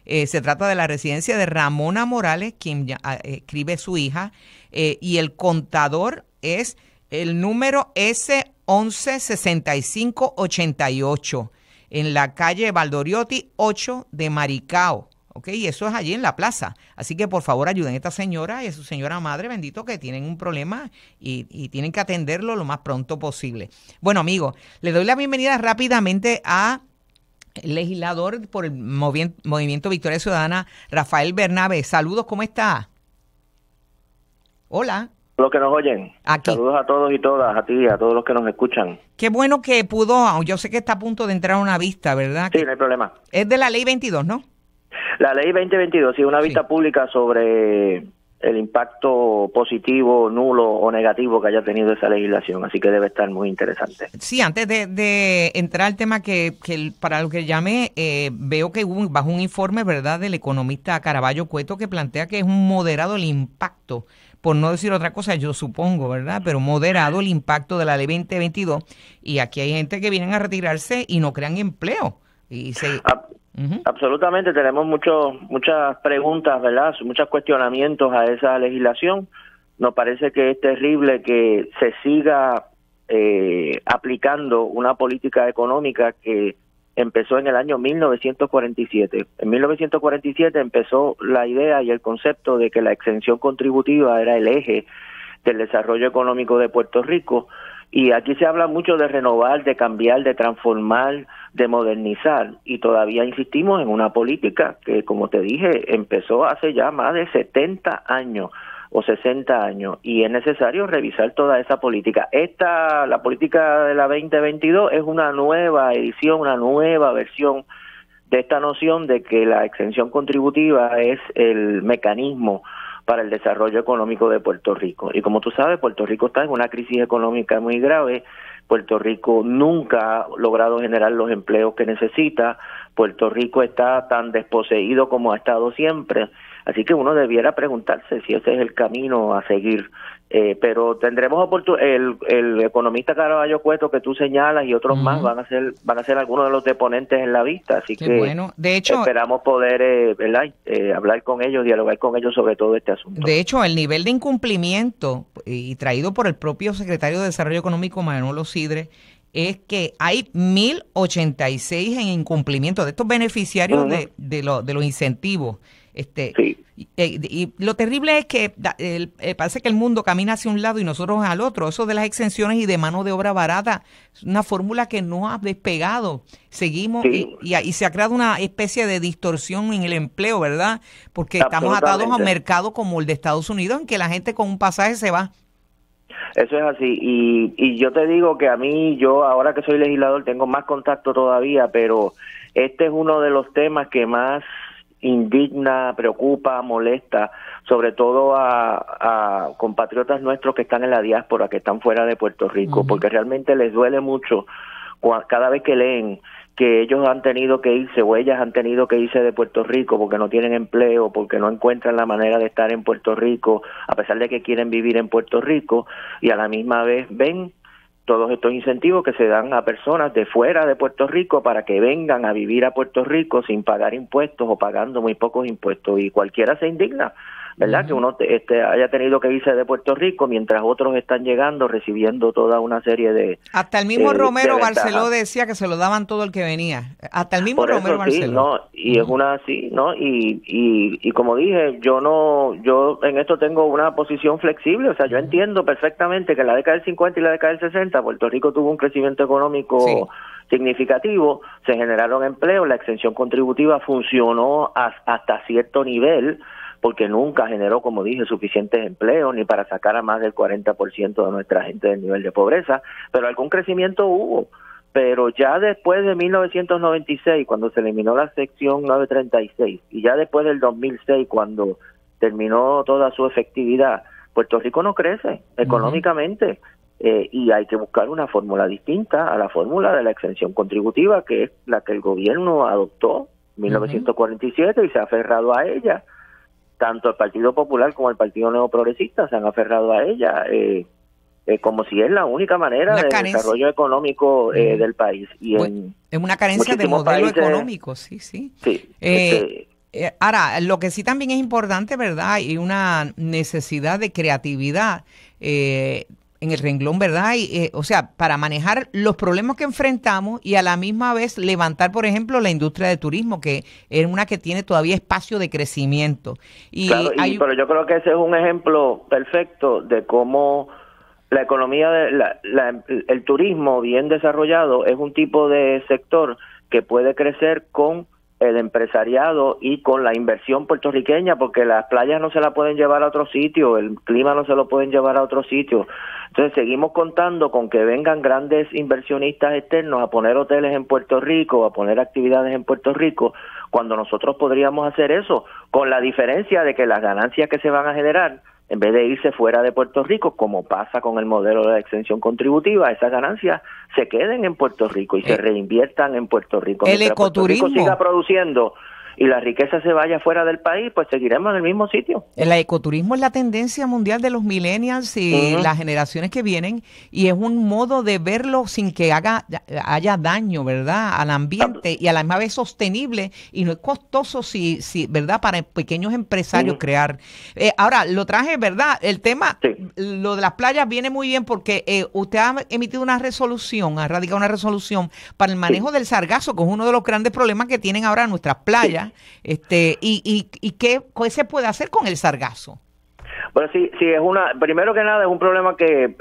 se trata de la residencia de Ramona Morales, quien escribe su hija, y el contador es el número S116588 en la calle Valdoriotti 8 de Maricao. ¿Ok? Y eso es allí en la plaza. Así que por favor ayuden a esta señora y a su señora madre, bendito, que tienen un problema y tienen que atenderlo lo más pronto posible. Bueno, amigos, le doy la bienvenida rápidamente a el legislador por el Movimiento Victoria Ciudadana, Rafael Bernabe. Saludos, ¿cómo está? Hola. Los que nos oyen. Aquí. Saludos a todos y todas, a ti y a todos los que nos escuchan. Qué bueno que pudo, yo sé que está a punto de entrar a una vista, ¿verdad? Sí, no hay problema. Es de la ley 22, ¿no? La ley 2022, sí, una vista pública sobre el impacto positivo, nulo o negativo que haya tenido esa legislación, así que debe estar muy interesante. Sí, antes de entrar al tema para lo que llamé, veo que bajo un informe, ¿verdad?, del economista Caraballo Cueto, que plantea que es un moderado el impacto, por no decir otra cosa, yo supongo, ¿verdad?, pero moderado el impacto de la ley 2022, y aquí hay gente que vienen a retirarse y no crean empleo. Y Absolutamente, tenemos muchas preguntas, ¿verdad?, muchos cuestionamientos a esa legislación. Nos parece que es terrible que se siga aplicando una política económica que empezó en el año 1947. En 1947 empezó la idea y el concepto de que la exención contributiva era el eje del desarrollo económico de Puerto Rico, y aquí se habla mucho de renovar, de cambiar, de transformar, de modernizar, y todavía insistimos en una política que, como te dije, empezó hace ya más de 70 años o 60 años, y es necesario revisar toda esa política. La política de la 2022 es una nueva edición, una nueva versión de esta noción de que la exención contributiva es el mecanismo para el desarrollo económico de Puerto Rico. Y como tú sabes, Puerto Rico está en una crisis económica muy grave. Puerto Rico nunca ha logrado generar los empleos que necesita. Puerto Rico está tan desposeído como ha estado siempre. Así que uno debiera preguntarse si ese es el camino a seguir. Pero tendremos el economista Caraballo Cueto que tú señalas y otros más van a ser algunos de los deponentes en la vista. Así que bueno. De hecho, esperamos poder hablar con ellos, dialogar con ellos sobre todo este asunto. De hecho, el nivel de incumplimiento, y traído por el propio secretario de Desarrollo Económico, Manolo Sidre, es que hay 1,086 en incumplimiento de estos beneficiarios de los incentivos. Sí. Y lo terrible es que parece que el mundo camina hacia un lado y nosotros al otro. Eso de las exenciones y de mano de obra barata es una fórmula que no ha despegado. Seguimos y se ha creado una especie de distorsión en el empleo, ¿verdad? Porque estamos atados a un mercado como el de Estados Unidos, en que la gente con un pasaje se va. Eso es así, y yo te digo que a mí, yo ahora que soy legislador tengo más contacto todavía, pero este es uno de los temas que más indigna, preocupa, molesta, sobre todo a compatriotas nuestros que están en la diáspora, que están fuera de Puerto Rico, porque realmente les duele mucho cada vez que leen que ellos han tenido que irse o ellas han tenido que irse de Puerto Rico porque no tienen empleo, porque no encuentran la manera de estar en Puerto Rico, a pesar de que quieren vivir en Puerto Rico, y a la misma vez ven todos estos incentivos que se dan a personas de fuera de Puerto Rico para que vengan a vivir a Puerto Rico sin pagar impuestos o pagando muy pocos impuestos, y cualquiera se indigna, ¿verdad? Que uno haya tenido que irse de Puerto Rico mientras otros están llegando, recibiendo toda una serie de... Hasta el mismo Romero Barceló decía que se lo daban todo el que venía. Hasta el mismo Por Romero eso, Barceló. Sí, ¿no? Y es una así, ¿no? Y como dije, yo en esto tengo una posición flexible, o sea, yo entiendo perfectamente que en la década del 50 y la década del 60 Puerto Rico tuvo un crecimiento económico significativo, se generaron empleos, la exención contributiva funcionó hasta cierto nivel, porque nunca generó, como dije, suficientes empleos ni para sacar a más del 40% de nuestra gente del nivel de pobreza, pero algún crecimiento hubo. Pero ya después de 1996, cuando se eliminó la sección 936, y ya después del 2006, cuando terminó toda su efectividad, Puerto Rico no crece económicamente, y hay que buscar una fórmula distinta a la fórmula de la exención contributiva, que es la que el gobierno adoptó en 1947 y se ha aferrado a ella. Tanto el Partido Popular como el Partido Neoprogresista se han aferrado a ella, como si es la única manera de desarrollo económico del país. Y es una carencia de modelo económico, sí. Ahora, lo que sí también es importante, ¿verdad? Y una necesidad de creatividad en el renglón, ¿verdad? O sea, para manejar los problemas que enfrentamos y a la misma vez levantar, por ejemplo, la industria de turismo, que es una que tiene todavía espacio de crecimiento. Pero yo creo que ese es un ejemplo perfecto de cómo la economía, el turismo bien desarrollado es un tipo de sector que puede crecer con el empresariado y con la inversión puertorriqueña, porque las playas no se la pueden llevar a otro sitio, el clima no se lo pueden llevar a otro sitio. Entonces seguimos contando con que vengan grandes inversionistas externos a poner hoteles en Puerto Rico, a poner actividades en Puerto Rico, cuando nosotros podríamos hacer eso, con la diferencia de que las ganancias que se van a generar, en vez de irse fuera de Puerto Rico, como pasa con el modelo de la exención contributiva, esas ganancias se queden en Puerto Rico y se reinviertan en Puerto Rico. El Mientras ecoturismo. Puerto Rico siga produciendo y la riqueza se vaya fuera del país, pues seguiremos en el mismo sitio. El ecoturismo es la tendencia mundial de los millennials y las generaciones que vienen, y es un modo de verlo sin que haya daño, ¿verdad?, al ambiente y a la misma vez sostenible, y no es costoso, ¿verdad?, para pequeños empresarios crear. Ahora, lo traje, ¿verdad? El tema, lo de las playas viene muy bien porque usted ha emitido una resolución, ha radicado una resolución para el manejo del sargazo, que es uno de los grandes problemas que tienen ahora nuestras playas. ¿Y qué se puede hacer con el sargazo? Bueno, sí, primero que nada es un problema que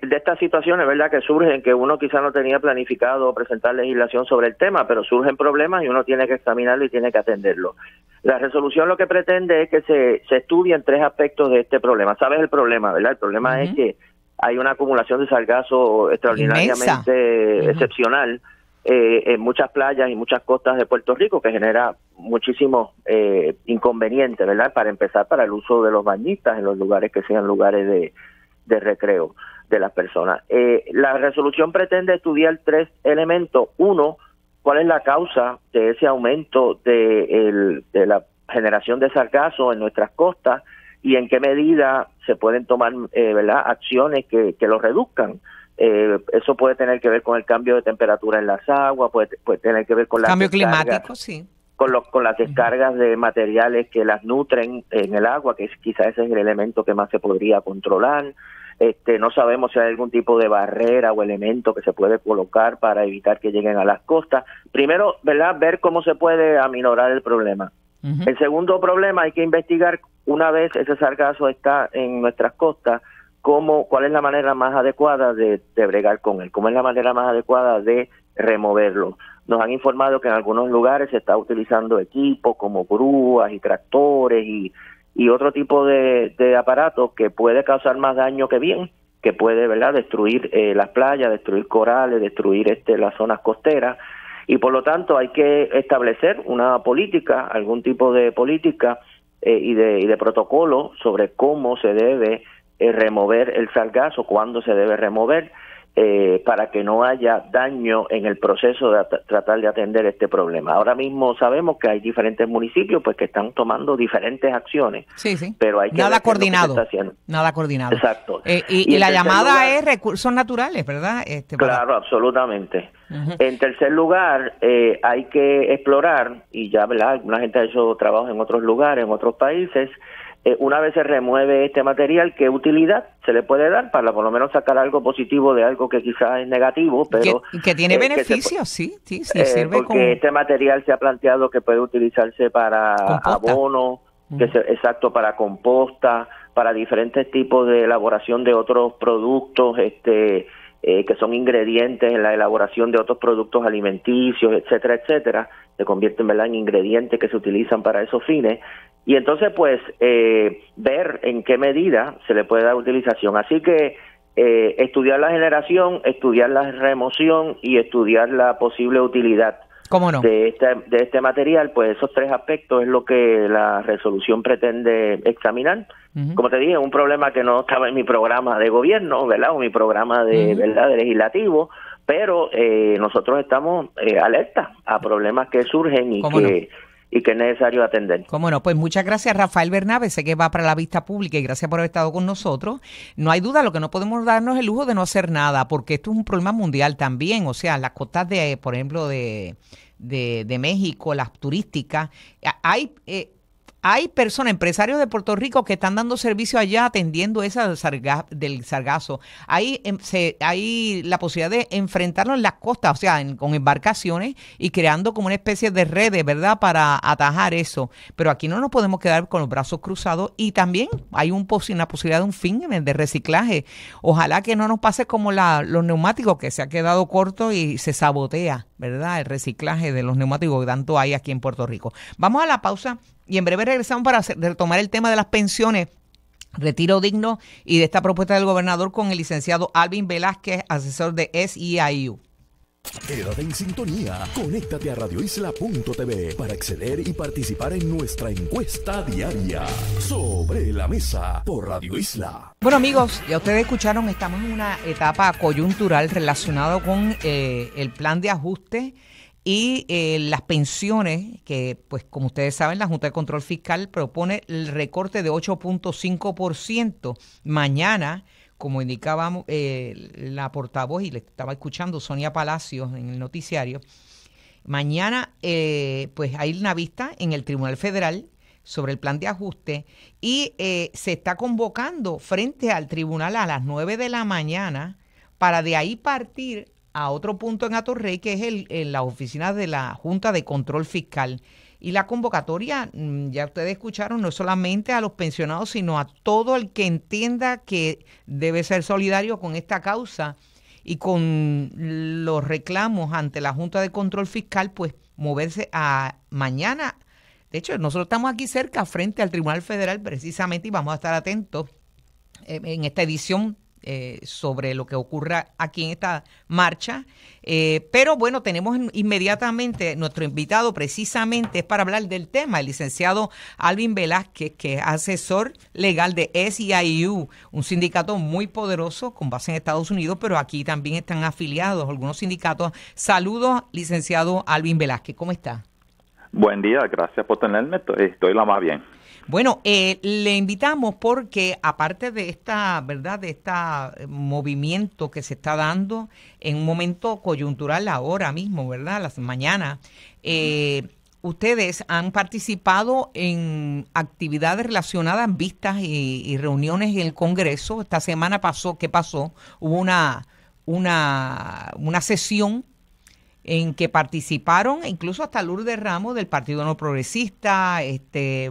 de estas situaciones, ¿verdad?, que surgen, que uno quizá no tenía planificado presentar legislación sobre el tema, pero surgen problemas y uno tiene que examinarlo y tiene que atenderlo. La resolución lo que pretende es que se estudien 3 aspectos de este problema. ¿Sabes el problema, verdad? El problema es que hay una acumulación de sargazo extraordinariamente excepcional en muchas playas y muchas costas de Puerto Rico, que genera muchísimos inconvenientes, ¿verdad? Para empezar, para el uso de los bañistas en los lugares que sean lugares de recreo de las personas. La resolución pretende estudiar 3 elementos. Uno, ¿cuál es la causa de ese aumento de la generación de sargazo en nuestras costas y en qué medida se pueden tomar ¿verdad?, acciones que lo reduzcan? Eso puede tener que ver con el cambio de temperatura en las aguas, puede tener que ver con las cambio climático, sí, con las descargas de materiales que las nutren en el agua, que quizás ese es el elemento que más se podría controlar. No sabemos si hay algún tipo de barrera o elemento que se puede colocar para evitar que lleguen a las costas. Primero, ¿verdad?, ver cómo se puede aminorar el problema. El segundo problema, hay que investigar, una vez ese sargazo está en nuestras costas, cuál es la manera más adecuada de bregar con él, cómo es la manera más adecuada de removerlo. Nos han informado que en algunos lugares se está utilizando equipos como grúas y tractores y otro tipo de aparatos que puede causar más daño que bien, que puede, ¿verdad?, destruir las playas, destruir corales, destruir las zonas costeras, y por lo tanto hay que establecer una política, algún tipo de política y de protocolo sobre cómo se debe remover el sargazo, cuándo se debe remover, para que no haya daño en el proceso de tratar de atender este problema. Ahora mismo sabemos que hay diferentes municipios pues que están tomando diferentes acciones, pero hay que nada ver coordinado, qué es lo que se está haciendo. Nada coordinado. Exacto. Y la llamada es recursos naturales, ¿verdad? Claro, absolutamente. En tercer lugar, hay que explorar, y ya, ¿verdad?, alguna gente ha hecho trabajo en otros lugares, en otros países. Una vez se remueve este material, ¿qué utilidad se le puede dar para por lo menos sacar algo positivo de algo que quizás es negativo, pero que tiene beneficios? Sí, sirve porque como este material se ha planteado que puede utilizarse para abono, exacto, para composta, para diferentes tipos de elaboración de otros productos, que son ingredientes en la elaboración de otros productos alimenticios, etcétera, etcétera. Se convierten, ¿verdad?, en ingredientes que se utilizan para esos fines. Y entonces, pues, ver en qué medida se le puede dar utilización. Así que estudiar la generación, estudiar la remoción y estudiar la posible utilidad de este material, pues esos 3 aspectos es lo que la resolución pretende examinar. Como te dije, un problema que no estaba en mi programa de gobierno, ¿verdad?, o mi programa de legislativo, pero nosotros estamos alerta a problemas que surgen y que es necesario atender. Cómo no, pues muchas gracias, Rafael Bernabe, sé que va para la vista pública y gracias por haber estado con nosotros. No hay duda, lo que no podemos darnos el lujo de no hacer nada, porque esto es un problema mundial también, o sea, las costas por ejemplo, de México, las turísticas, hay hay personas, empresarios de Puerto Rico que están dando servicio allá atendiendo esa del sargazo. Hay la posibilidad de enfrentarlo en las costas, o sea, con embarcaciones y creando como una especie de redes, ¿verdad?, para atajar eso. Pero aquí no nos podemos quedar con los brazos cruzados y también hay una posibilidad de un fin de reciclaje. Ojalá que no nos pase como los neumáticos, que se ha quedado corto y se sabotea, ¿verdad?, el reciclaje de los neumáticos que tanto hay aquí en Puerto Rico. Vamos a la pausa. Y en breve regresamos para retomar el tema de las pensiones, retiro digno y de esta propuesta del gobernador con el licenciado Alvin Velázquez, asesor de SEIU. Quédate en sintonía. Conéctate a radioisla.tv para acceder y participar en nuestra encuesta diaria. Sobre la mesa por Radio Isla. Bueno, amigos, ya ustedes escucharon, estamos en una etapa coyuntural relacionada con el plan de ajuste y las pensiones, que pues como ustedes saben, la Junta de Control Fiscal propone el recorte de 8.5%. Mañana, como indicábamos la portavoz, y le estaba escuchando Sonia Palacios en el noticiario, mañana pues hay una vista en el Tribunal Federal sobre el plan de ajuste y se está convocando frente al tribunal a las 9 de la mañana para de ahí partir a otro punto en Atorrey, que es en la oficina de la Junta de Control Fiscal. Y la convocatoria, ya ustedes escucharon, no solamente a los pensionados, sino a todo el que entienda que debe ser solidario con esta causa y con los reclamos ante la Junta de Control Fiscal, pues moverse a mañana. De hecho, nosotros estamos aquí cerca, frente al Tribunal Federal, precisamente, y vamos a estar atentos en esta edición sobre lo que ocurra aquí en esta marcha. Pero bueno, tenemos inmediatamente nuestro invitado, precisamente es para hablar del tema, el licenciado Alvin Velázquez, que es asesor legal de SEIU, un sindicato muy poderoso con base en Estados Unidos, pero aquí también están afiliados algunos sindicatos. Saludos, licenciado Alvin Velázquez, ¿cómo está? Buen día, gracias por tenerme, estoy la más bien. Bueno, le invitamos porque aparte de esta, ¿verdad?, de este movimiento que se está dando en un momento coyuntural ahora mismo, ¿verdad?, las mañanas, ustedes han participado en actividades relacionadas, vistas y reuniones en el Congreso. Esta semana ¿qué pasó? Hubo una sesión en que participaron incluso hasta Lourdes Ramos del Partido No Progresista,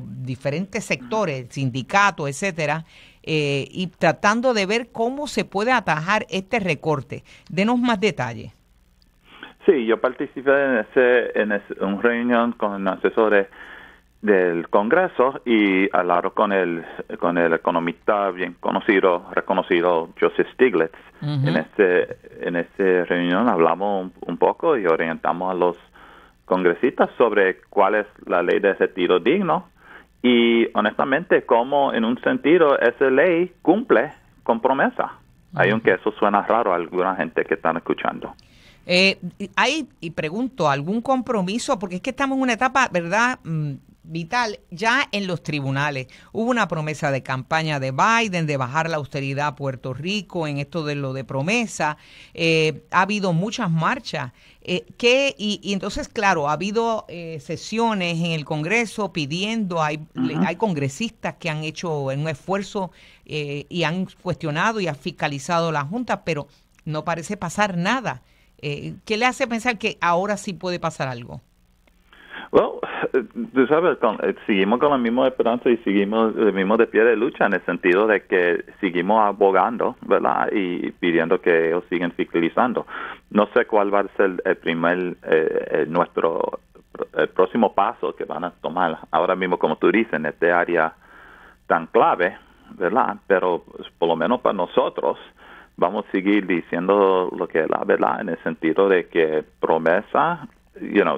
diferentes sectores, sindicatos, etcétera, y tratando de ver cómo se puede atajar este recorte. Denos más detalles. Sí, yo participé en una reunión con asesores del Congreso y hablaron con el economista bien reconocido Joseph Stiglitz. Uh-huh. En esta reunión hablamos un poco y orientamos a los congresistas sobre cuál es la ley de retiro digno y honestamente cómo en un sentido esa ley cumple con promesa. Uh-huh. Aunque eso suena raro a alguna gente que están escuchando. Y pregunto, ¿algún compromiso? Porque es que estamos en una etapa, ¿verdad?, vital ya en los tribunales. Hubo una promesa de campaña de Biden de bajar la austeridad a Puerto Rico en esto de lo de promesa. Ha habido muchas marchas. Y entonces, claro, ha habido sesiones en el Congreso pidiendo, hay congresistas que han hecho un esfuerzo y han cuestionado y han fiscalizado la Junta, pero no parece pasar nada. ¿Qué le hace pensar que ahora sí puede pasar algo? Well, tú sabes, seguimos con la misma esperanza y seguimos de pie de lucha en el sentido de que seguimos abogando, ¿verdad? Y pidiendo que ellos sigan fiscalizando. No sé cuál va a ser el próximo paso que van a tomar ahora mismo, como tú dices, en este área tan clave, ¿verdad? Pero por lo menos para nosotros vamos a seguir diciendo lo que es la verdad en el sentido de que promesa,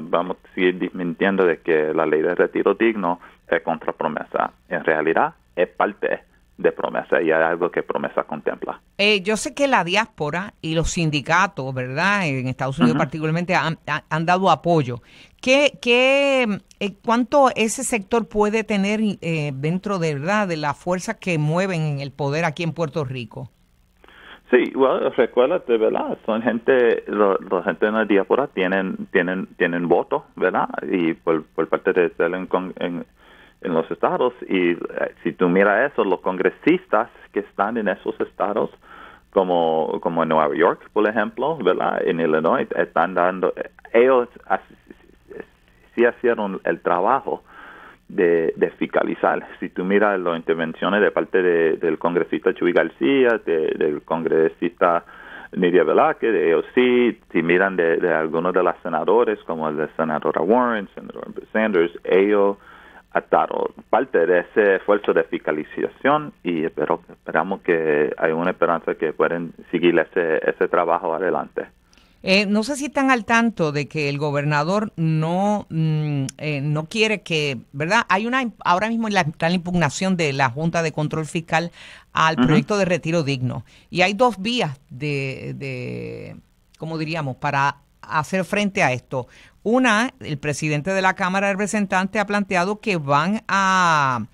vamos a seguir desmintiendo de que la ley de retiro digno es contra promesa. En realidad es parte de promesa y hay algo que promesa contempla. Yo sé que la diáspora y los sindicatos, ¿verdad?, en Estados Unidos particularmente han dado apoyo. ¿Cuánto ese sector puede tener dentro de, ¿verdad?, de las fuerzas que mueven el poder aquí en Puerto Rico? Sí, recuérdate, ¿verdad? Son gente, la gente en la diáspora tienen votos, ¿verdad? Y por parte de ser en los estados. Y si tú miras eso, los congresistas que están en esos estados, como en Nueva York, por ejemplo, ¿verdad? En Illinois, están dando, ellos sí hicieron el trabajo de fiscalizar. Si tú miras las intervenciones de parte del congresista Chuy García, del congresista Nidia Velázquez, de ellos sí, si miran de algunos de los senadores, como el de senadora Warren, senador Sanders, ellos ataron parte de ese esfuerzo de fiscalización y esperamos que hay una esperanza que pueden seguir ese trabajo adelante. No sé si están al tanto de que el gobernador no quiere que, ¿verdad? Hay ahora mismo está la impugnación de la Junta de Control Fiscal al proyecto de retiro digno. Y hay dos vías ¿cómo diríamos?, para hacer frente a esto. Una, el presidente de la Cámara de Representantes ha planteado que van a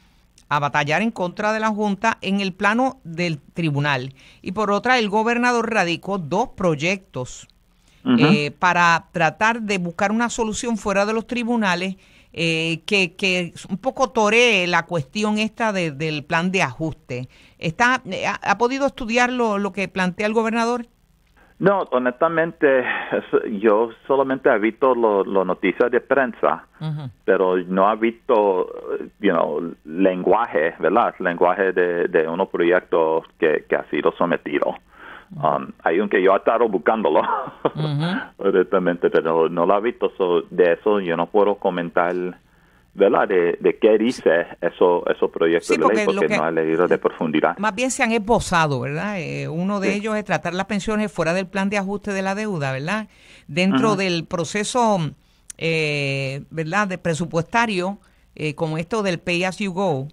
batallar en contra de la Junta en el plano del tribunal. Y por otra, el gobernador radicó dos proyectos para tratar de buscar una solución fuera de los tribunales que un poco toree la cuestión esta del plan de ajuste. ¿Ha podido estudiar lo que plantea el gobernador? No, honestamente, yo solamente he visto las noticias de prensa, pero no he visto, lenguaje, ¿verdad? Lenguaje de unos proyectos que ha sido sometido. Hay un que yo he estado buscándolo, honestamente, pero no lo he visto. De eso yo no puedo comentar, ¿verdad? De qué dice esos proyectos de ley, porque no he leído de profundidad. Más bien se han esbozado, ¿verdad? Uno de ellos es tratar las pensiones fuera del plan de ajuste de la deuda, ¿verdad? Dentro del proceso, ¿verdad?, de presupuestario, como esto del Pay As You Go.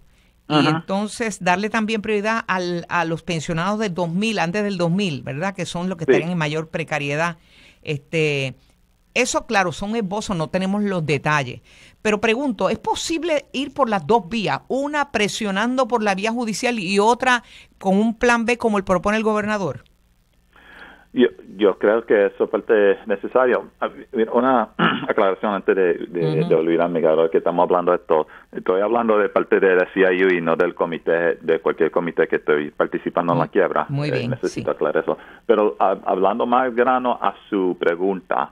Y entonces darle también prioridad a los pensionados del 2000, antes del 2000, ¿verdad? Que son los que estarían en mayor precariedad. Eso, claro, son esbozos, no tenemos los detalles. Pero pregunto, ¿es posible ir por las dos vías? Una presionando por la vía judicial y otra con un plan B como el propone el gobernador. Yo creo que eso parte necesario. Una aclaración antes de olvidarme, claro, que estamos hablando de esto. Estoy hablando de parte de la CIU y no del comité, de cualquier comité que estoy participando en la quiebra. Muy bien. Necesito aclarar eso. Pero hablando más grano a su pregunta,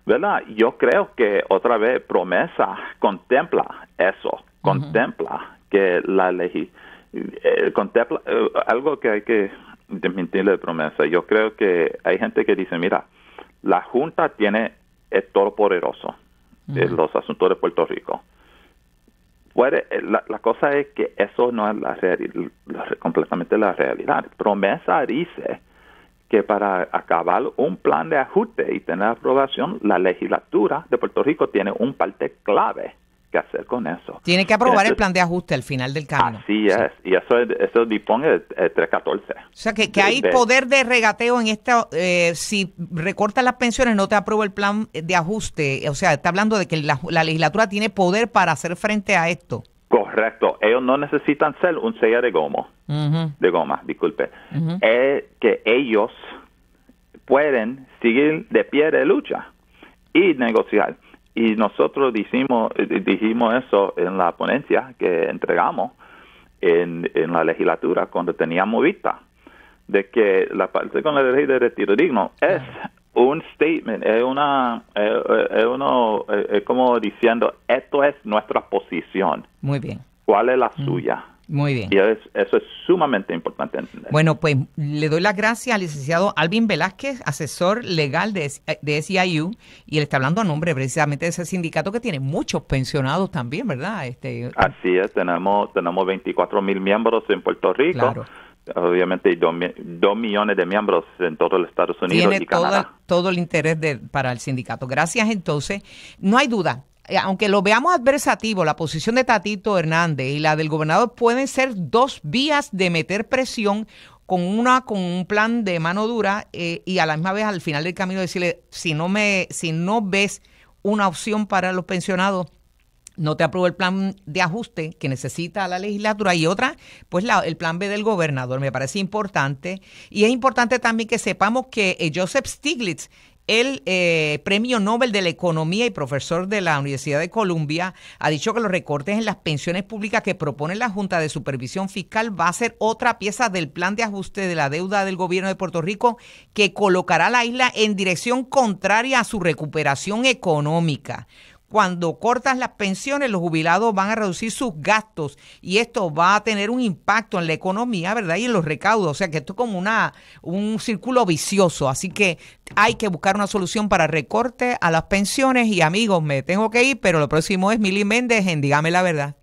¿verdad? Yo creo que otra vez promesa contempla eso, contempla que la ley contempla algo que hay que desmentirle de promesa. Yo creo que hay gente que dice, mira, la Junta es todopoderoso en los asuntos de Puerto Rico. La cosa es que eso no es completamente la realidad. Promesa dice que para acabar un plan de ajuste y tener aprobación, la legislatura de Puerto Rico tiene un parte clave que hacer con eso. Tiene que aprobar el plan de ajuste al final del camino. Así es, y eso dispone el 314. O sea, que hay poder de regateo en esta, si recortas las pensiones no te aprueba el plan de ajuste, o sea, está hablando de que la legislatura tiene poder para hacer frente a esto. Correcto, ellos no necesitan ser un sello de goma, disculpe. Es que ellos pueden seguir de pie de lucha y negociar. Y nosotros dijimos eso en la ponencia que entregamos en la legislatura cuando teníamos vista, de que la parte con la ley de retiro digno es un statement, es como diciendo, esto es nuestra posición. Muy bien. ¿Cuál es la suya? Muy bien. Y eso es sumamente importante entender. Bueno, pues le doy las gracias al licenciado Alvin Velázquez, asesor legal de SEIU, y él está hablando a nombre precisamente de ese sindicato que tiene muchos pensionados también, ¿verdad? Así es, tenemos 24,000 miembros en Puerto Rico. Claro. Obviamente 2 millones de miembros en todo los Estados Unidos y Canadá. Todo el interés para el sindicato. Gracias, entonces. No hay duda. Aunque lo veamos adversativo, la posición de Tatito Hernández y la del gobernador pueden ser dos vías de meter presión con un plan de mano dura y a la misma vez al final del camino decirle, si no ves una opción para los pensionados, no te apruebo el plan de ajuste que necesita la legislatura, y otra, pues el plan B del gobernador. Me parece importante, y es importante también que sepamos que Joseph Stiglitz el Premio Nobel de la Economía y profesor de la Universidad de Columbia, ha dicho que los recortes en las pensiones públicas que propone la Junta de Supervisión Fiscal va a ser otra pieza del plan de ajuste de la deuda del gobierno de Puerto Rico que colocará a la isla en dirección contraria a su recuperación económica. Cuando cortas las pensiones, los jubilados van a reducir sus gastos y esto va a tener un impacto en la economía, ¿verdad? Y en los recaudos. O sea que esto es como un círculo vicioso. Así que hay que buscar una solución para recorte a las pensiones. Y amigos, me tengo que ir, pero lo próximo es Mili Méndez en Dígame la Verdad.